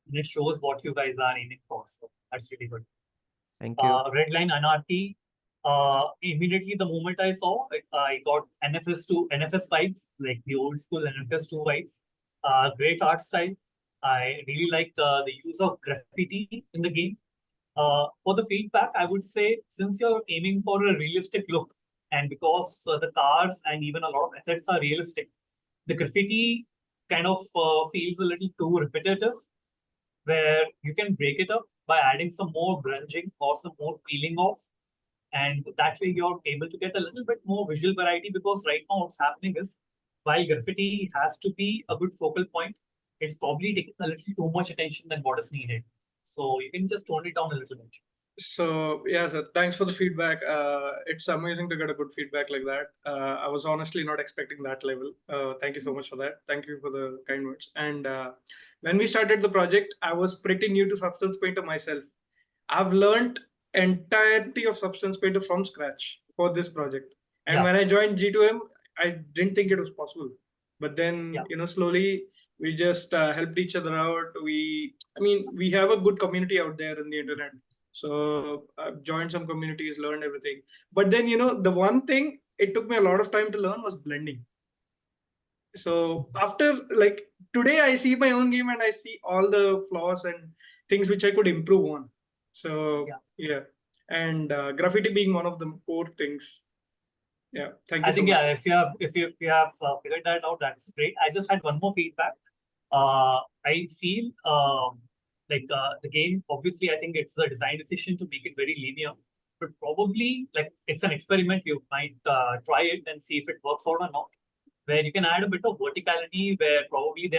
and it shows what you guys are aiming for. So that's really good. Thank you. Redline Anarchy. Immediately the moment I saw it, I got NFS vibes, like the old school NFS 2 vibes. Great art style. I really like the use of graffiti in the game. For the feedback, I would say since you're aiming for a realistic look, and because the cars and even a lot of assets are realistic, the graffiti kind of feels a little too repetitive, where you can break it up by adding some more grunging or some more peeling off. And that way you're able to get a little bit more visual variety, because right now what's happening is while graffiti has to be a good focal point, it's probably taking a little too much attention than what is needed. So you can just tone it down a little bit. So yeah, sir, thanks for the feedback. It's amazing to get a good feedback like that. I was honestly not expecting that level. Thank you so much for that. Thank you for the kind words. And when we started the project, I was pretty new to Substance Painter myself. I've learned entirety of Substance Painter from scratch for this project. And Yeah. when I joined G2M, I didn't think it was possible. But then, slowly we just helped each other out. We have a good community out there in the internet. So I've joined some communities, learned everything. But then, the one thing it took me a lot of time to learn was blending. So after like today, I see my own game and I see all the flaws and things which I could improve on. So yeah, and graffiti being one of the core things. Yeah, thank you. I think so much. yeah, if you have figured that out, that's great. I just had one more feedback. I feel the game, obviously, I think it's a design decision to make it very linear, but probably like it's an experiment. You might try it and see if it works out or not. Where you can add a bit of verticality, where probably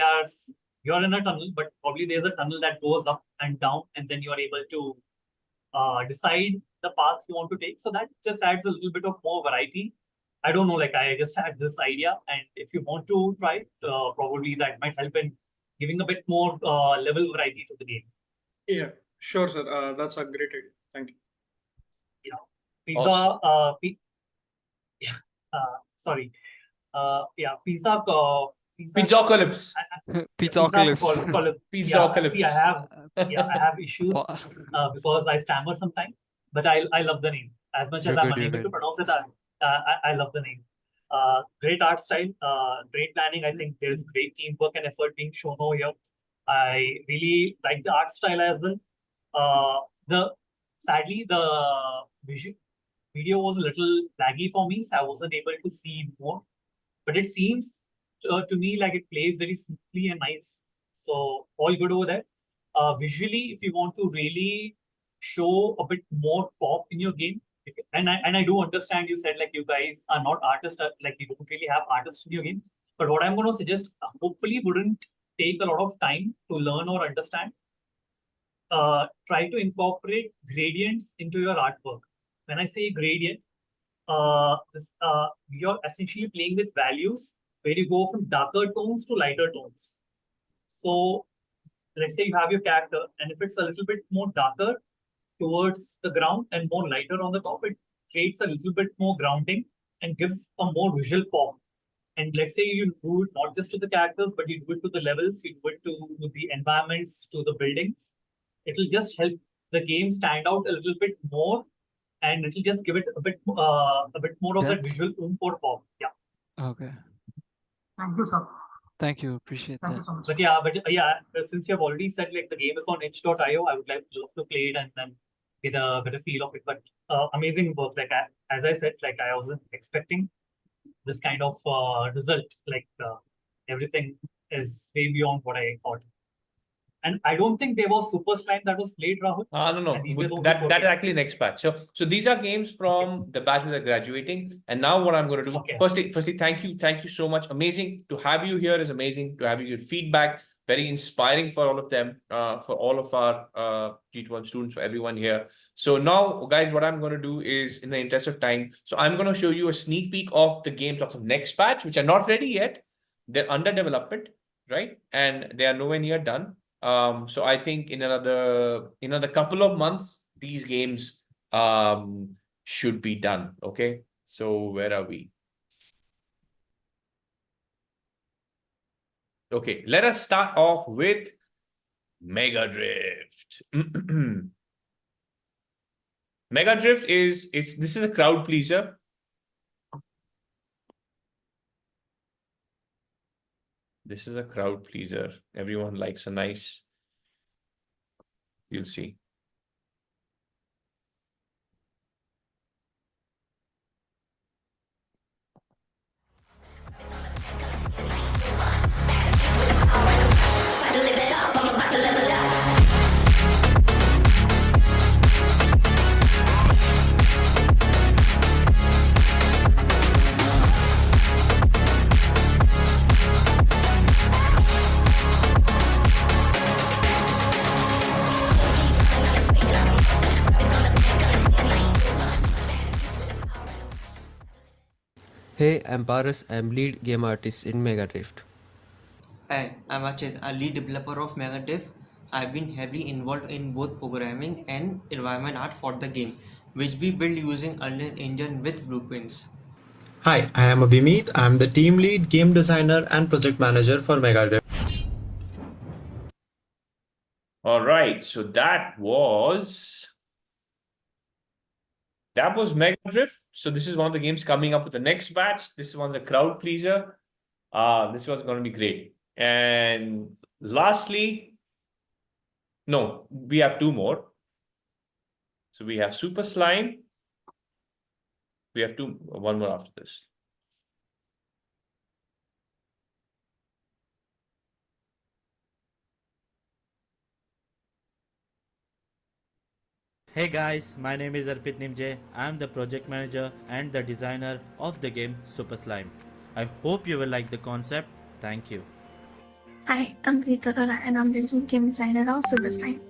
you're in a tunnel, but probably there's a tunnel that goes up and down, and then you are able to decide the path you want to take. So that just adds a little bit of more variety. I don't know, like I just had this idea, and if you want to try it, probably that might help in giving a bit more level variety to the game. Yeah, sure, sir. That's a great idea. Thank you. Yeah, pizza. Awesome. Sorry. Yeah, pizza. Pizzocalypse. Pizzocalypse. Pizzocalypse. Yeah, see, I have issues because I stammer sometimes, but I love the name. As much as I'm unable to pronounce it, I love the name. Great art style, great planning. I think there's great teamwork and effort being shown over here. I really like the art style as well. Sadly the video was a little laggy for me, so I wasn't able to see more. But it seems to me like it plays very smoothly and nice. So all good over there. Visually, if you want to really show a bit more pop in your game, and I do understand you said like you guys are not artists, like you don't really have artists in your game. But what I'm going to suggest, hopefully wouldn't take a lot of time to learn or understand. Try to incorporate gradients into your artwork. When I say gradient, you're essentially playing with values where you go from darker tones to lighter tones. So let's say you have your character, and if it's a little bit more darker towards the ground and more lighter on the top, it creates a little bit more grounding and gives a more visual pop. And let's say you do it not just to the characters, but you do it to the levels, you do it to the environments, to the buildings. It'll just help the game stand out a little bit more, and it'll just give it a bit more of that visual oomph or pop. Yeah. Okay. Thank you, sir. Thank you. Appreciate Thank that. you so much. But yeah, since you have already said like the game is on itch.io, I would love to play it and then get a better feel of it. But amazing work. Like as I said, like I wasn't expecting this kind of result. Like everything is way beyond what I thought. And I don't think there was SuperSlime that was played, Rahul. No. And these were the only That four that is games. actually next batch. So these are games from the batch that are graduating. And now what I'm going to do, firstly, thank you so much. Amazing to have you here. Is amazing to have you give feedback. Very inspiring for all of them, for all of our G2M students, for everyone here. So now, guys, what I'm going to do is, in the interest of time, so I'm going to show you a sneak peek of the games of the next batch, which are not ready yet. They're under development, right? And they are nowhere near done. So I think in another couple of months, these games should be done. Okay. So where are we? Okay, let us start off with MegaDrift. MegaDrift this is a crowd pleaser. This is a crowd pleaser. Everyone likes a nice. You'll see. Hey, I'm Paras. I'm lead game artist in MegaDrift. Hi, I'm Achit, a lead developer of MegaDrift. I've been heavily involved in both programming and environment art for the game, which we build using Unreal Engine with blueprints. Hi, I am Abhimit. I'm the team lead, game designer, and project manager for MegaDrift. All right, so that was MegaDrift. So this is one of the games coming up with the next batch. This one's a crowd pleaser. This one's going to be great. And lastly, no, we have two more. So we have SuperSlime. We have one more after this. Hey guys, my name is Arpit Nimje. I'm the project manager and the designer of the game SuperSlime. I hope you will like the concept. Thank you. Hi, I'm Preeta Arora and I'm the game designer of SuperSlime.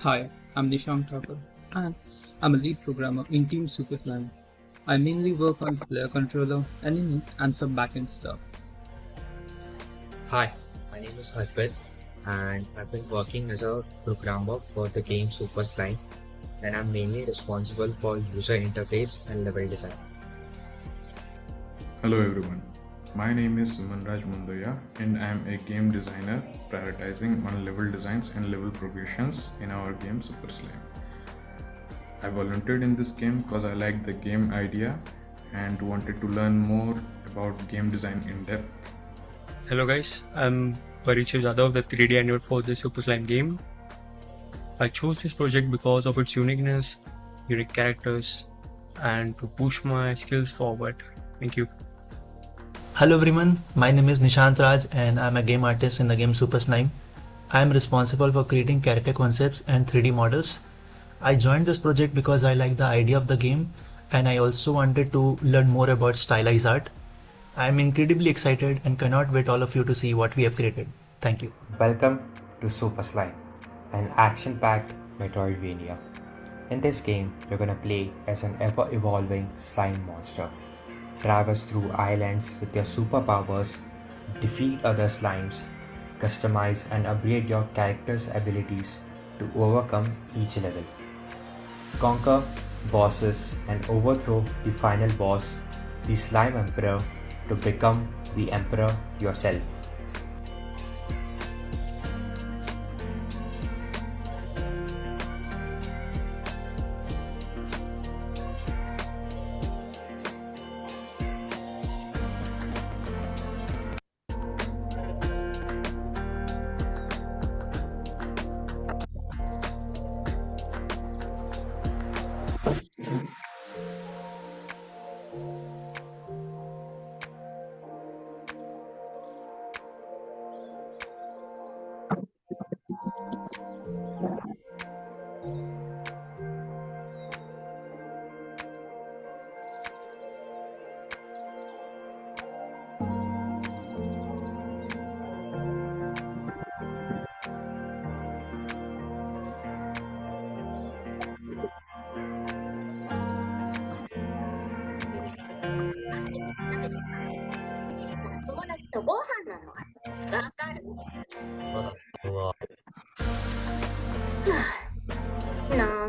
Hi, I'm Nishank Thakur and I'm a lead programmer in Team SuperSlime. I mainly work on player controller, enemy and some backend stuff. Hi, my name is Arpit and I've been working as a programmer for the game SuperSlime, and I'm mainly responsible for user interface and level design. Hello everyone, my name is Sumanraj Mundaya and I am a game designer prioritizing on level designs and level progressions in our game SuperSlime. I volunteered in this game because I liked the game idea and wanted to learn more about game design in depth. Hello guys, I'm Parichit Yadav, the 3D animator for the SuperSlime game. I chose this project because of its uniqueness, unique characters, and to push my skills forward. Thank you. Hello everyone, my name is Nishant Raj and I'm a game artist in the game SuperSlime. I am responsible for creating character concepts and 3D models. I joined this project because I like the idea of the game and I also wanted to learn more about stylized art. I am incredibly excited and cannot wait all of you to see what we have created. Thank you. Welcome to SuperSlime, an action-packed Metroidvania. In this game, you're gonna play as an ever-evolving slime monster. Traverse through islands with your superpowers, defeat other slimes, customize and upgrade your character's abilities to overcome each level. Conquer bosses and overthrow the final boss, the Slime Emperor, to become the Emperor yourself.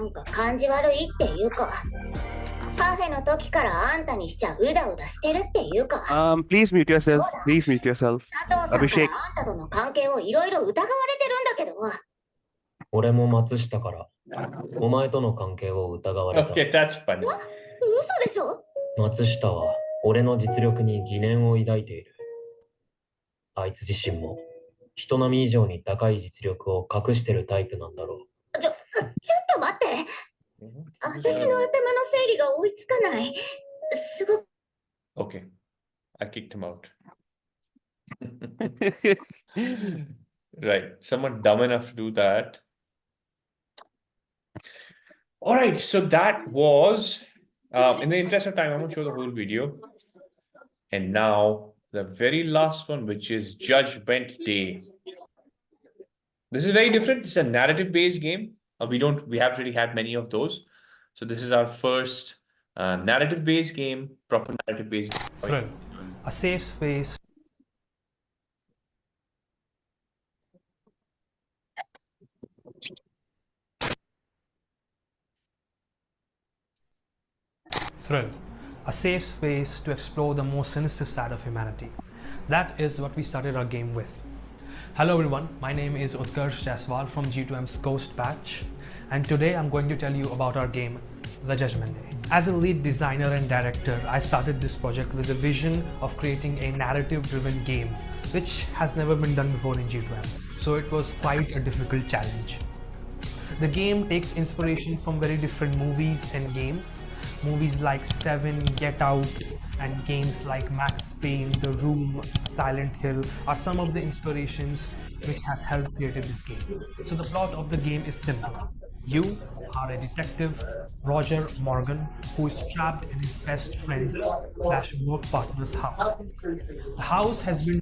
なんか感じ悪いっていうか、カフェの時からあんたにしちゃうだうだしてるっていうか、 Please mute yourself. Please mute yourself. 佐藤さん Abhishek. からあんたとの関係をいろいろ疑われてるんだけど。俺も松下からお前との関係を疑われた。Okay, that's funny. 嘘でしょ？松下は俺の実力に疑念を抱いている。あいつ自身も人並み以上に高い実力を隠してるタイプなんだろう。ちょっと待って。私の頭の整理が追いつかない。すごく。Okay, I kicked him out. Right, someone dumb enough to do that. All right, so that was, in the interest of time, I'm going to show the whole video. And now the very last one, which is Judgment Day. This is very different. It's a narrative-based game. We haven't really had many of those. So this is our first narrative-based game, proper narrative-based game. Thrill, a safe space. Thrill, a safe space to explore the most sinister side of humanity. That is what we started our game with. Hello everyone, my name is Utkarsh Jaiswal from G2M's Ghost Patch, and today I'm going to tell you about our game, The Judgment Day. As a lead designer and director, I started this project with the vision of creating a narrative-driven game, which has never been done before in G2M, so it was quite a difficult challenge. The game takes inspiration from very different movies and games. Movies like Seven, Get Out, and games like Max Payne, The Room, Silent Hill are some of the inspirations which has helped create this game. So the plot of the game is simple. You are a detective, Roger Morgan, who is trapped in his best friend's / work partner's house. The house has been...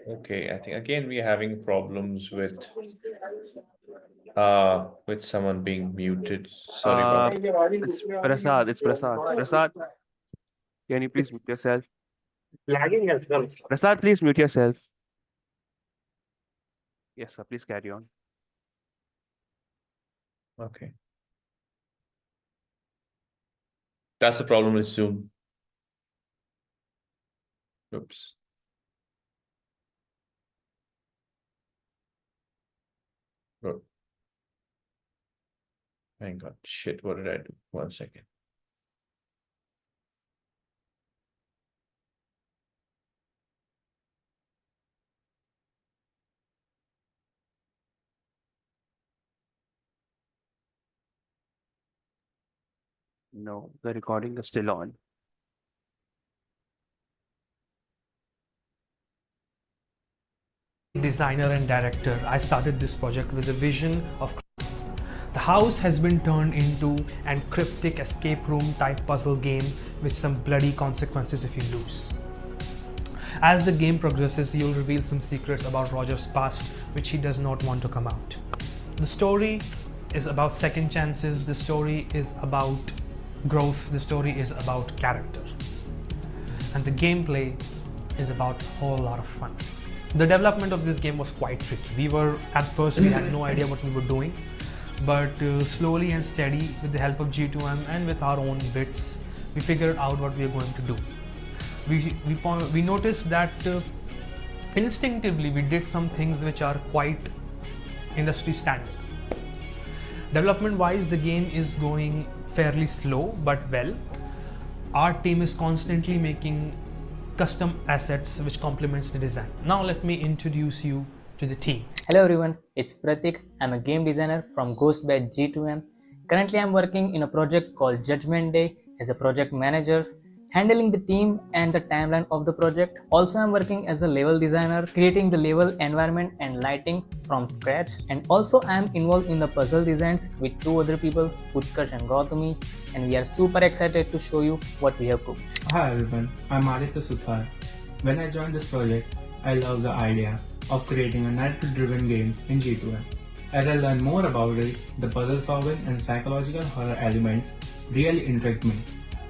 Okay, I think again we're having problems with someone being muted. Sorry about that. It's Prasad. It's Prasad. Prasad, can you please mute yourself? Lagging as well. Prasad, please mute yourself. Yes, sir. Please carry on. Okay. That's the problem with Zoom. Oops. Oh. Hang on. Shit, what did I do? 1 second. No, the recording is still on. Designer and director, I started this project with a vision of... The house has been turned into an cryptic escape room type puzzle game with some bloody consequences if you lose. As the game progresses, you'll reveal some secrets about Roger's past which he does not want to come out. The story is about second chances, the story is about growth, the story is about character. And the gameplay is about a whole lot of fun. The development of this game was quite tricky. At first we had no idea what we were doing, but slowly and steady, with the help of G2M and with our own bits, we figured out what we are going to do. We noticed that instinctively we did some things which are quite industry standard. Development wise, the game is going fairly slow but well. Our team is constantly making custom assets which complements the design. Now let me introduce you to the team. Hello everyone, it's Pratik. I'm a game designer from Ghost by G2M. Currently I'm working in a project called Judgment Day as a project manager, handling the team and the timeline of the project. Also I'm working as a level designer, creating the level environment and lighting from scratch. And also I'm involved in the puzzle designs with 2 other people, Utkarsh and Gautami, and we are super excited to show you what we have cooked. Hi everyone, I'm Aditya Suthar. When I joined this project, I love the idea of creating a narrative-driven game in G2M. As I learn more about it, the puzzle solving and psychological horror elements really intrigued me.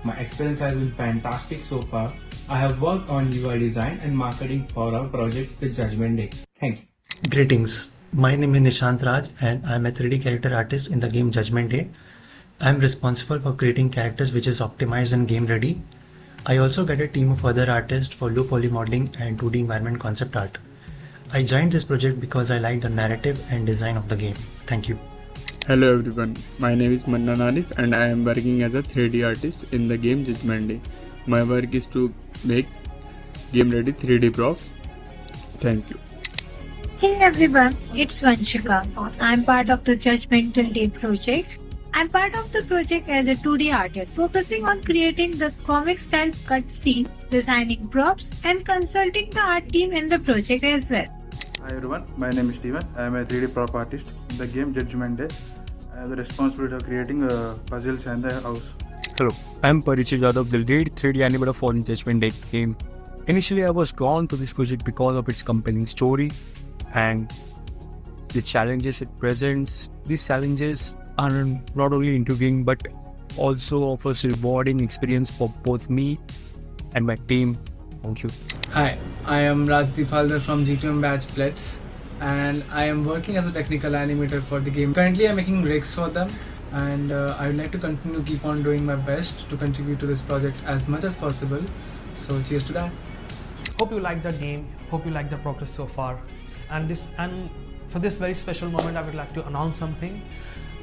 My experience has been fantastic so far. I have worked on UI design and marketing for our project, The Judgment Day. Thank you. Greetings. My name is Nishant Raj and I'm a 3D character artist in the game Judgment Day. I'm responsible for creating characters which is optimized and game ready. I also get a team of other artists for low poly modeling and 2D environment concept art. I joined this project because I like the narrative and design of the game. Thank you. Hello everyone, my name is Mannan Arif and I am working as a 3D artist in the game Judgment Day. My work is to make game ready 3D props. Thank you. Hey everyone, it's Vanshika. I'm part of the Judgmental Day project. I'm part of the project as a 2D artist, focusing on creating the comic style cutscene, designing props, and consulting the art team in the project as well. Hi everyone, my name is Steven. I am a 3D prop artist in the game Judgment Day. I have the responsibility of creating puzzles and the house. Hello, I'm Parichit Jadhav, the lead 3D animator for Judgment Day game. Initially, I was drawn to this project because of its compelling story and the challenges it presents. These challenges are not only intriguing but also offers a rewarding experience for both me and my team. Thank you. Hi, I am Rajdeep Haldar from G2M batch Blitz and I am working as a technical animator for the game. Currently I'm making rigs for them and I would like to continue to keep on doing my best to contribute to this project as much as possible. So cheers to that. Hope you like the game, hope you like the progress so far. And for this very special moment, I would like to announce something.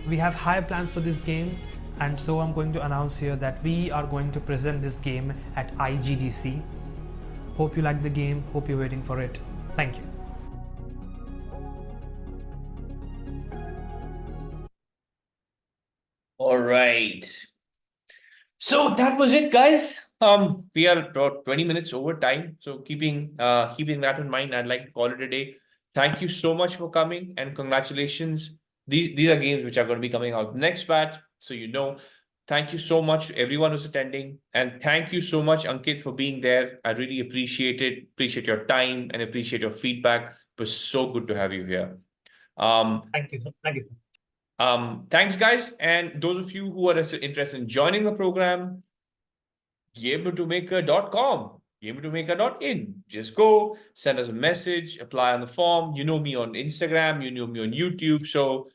We have high plans for this game, and so I'm going to announce here that we are going to present this game at IGDC. Hope you like the game, hope you're waiting for it. Thank you. All right. So that was it, guys. We are about 20 minutes over time. So keeping that in mind, I'd like to call it a day. Thank you so much for coming and congratulations. These are games which are going to be coming out next batch. So thank you so much to everyone who's attending. And thank you so much, Ankit, for being there. I really appreciate it. Appreciate your time and appreciate your feedback. It was so good to have you here. Thank you. Thank you. Thanks, guys. And those of you who are interested in joining the program, Gamer2maker.com, Gamer2maker.in. Just go, send us a message, apply on the form. You know me on Instagram, you know me on YouTube. So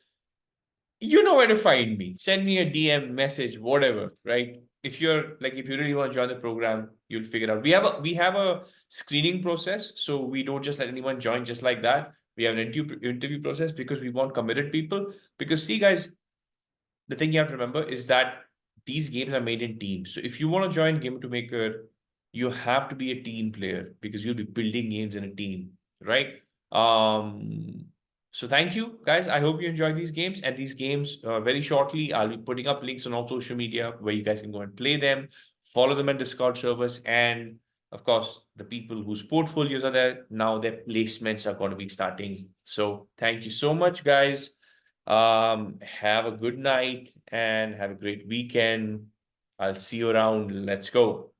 you know where to find me. Send me a DM, message, whatever, right? If you really want to join the program, you'll figure it out. We have a screening process, so we don't just let anyone join just like that. We have an interview process because we want committed people. Because see, guys, the thing you have to remember is that these games are made in teams. So if you want to join Gamer2maker, you have to be a team player because you'll be building games in a team, right? So thank you, guys. I hope you enjoy these games. And these games, very shortly, I'll be putting up links on all social media where you guys can go and play them, follow them on Discord servers, and of course, the people whose portfolios are there, now their placements are going to be starting. So thank you so much, guys. Have a good night and have a great weekend. I'll see you around. Let's go.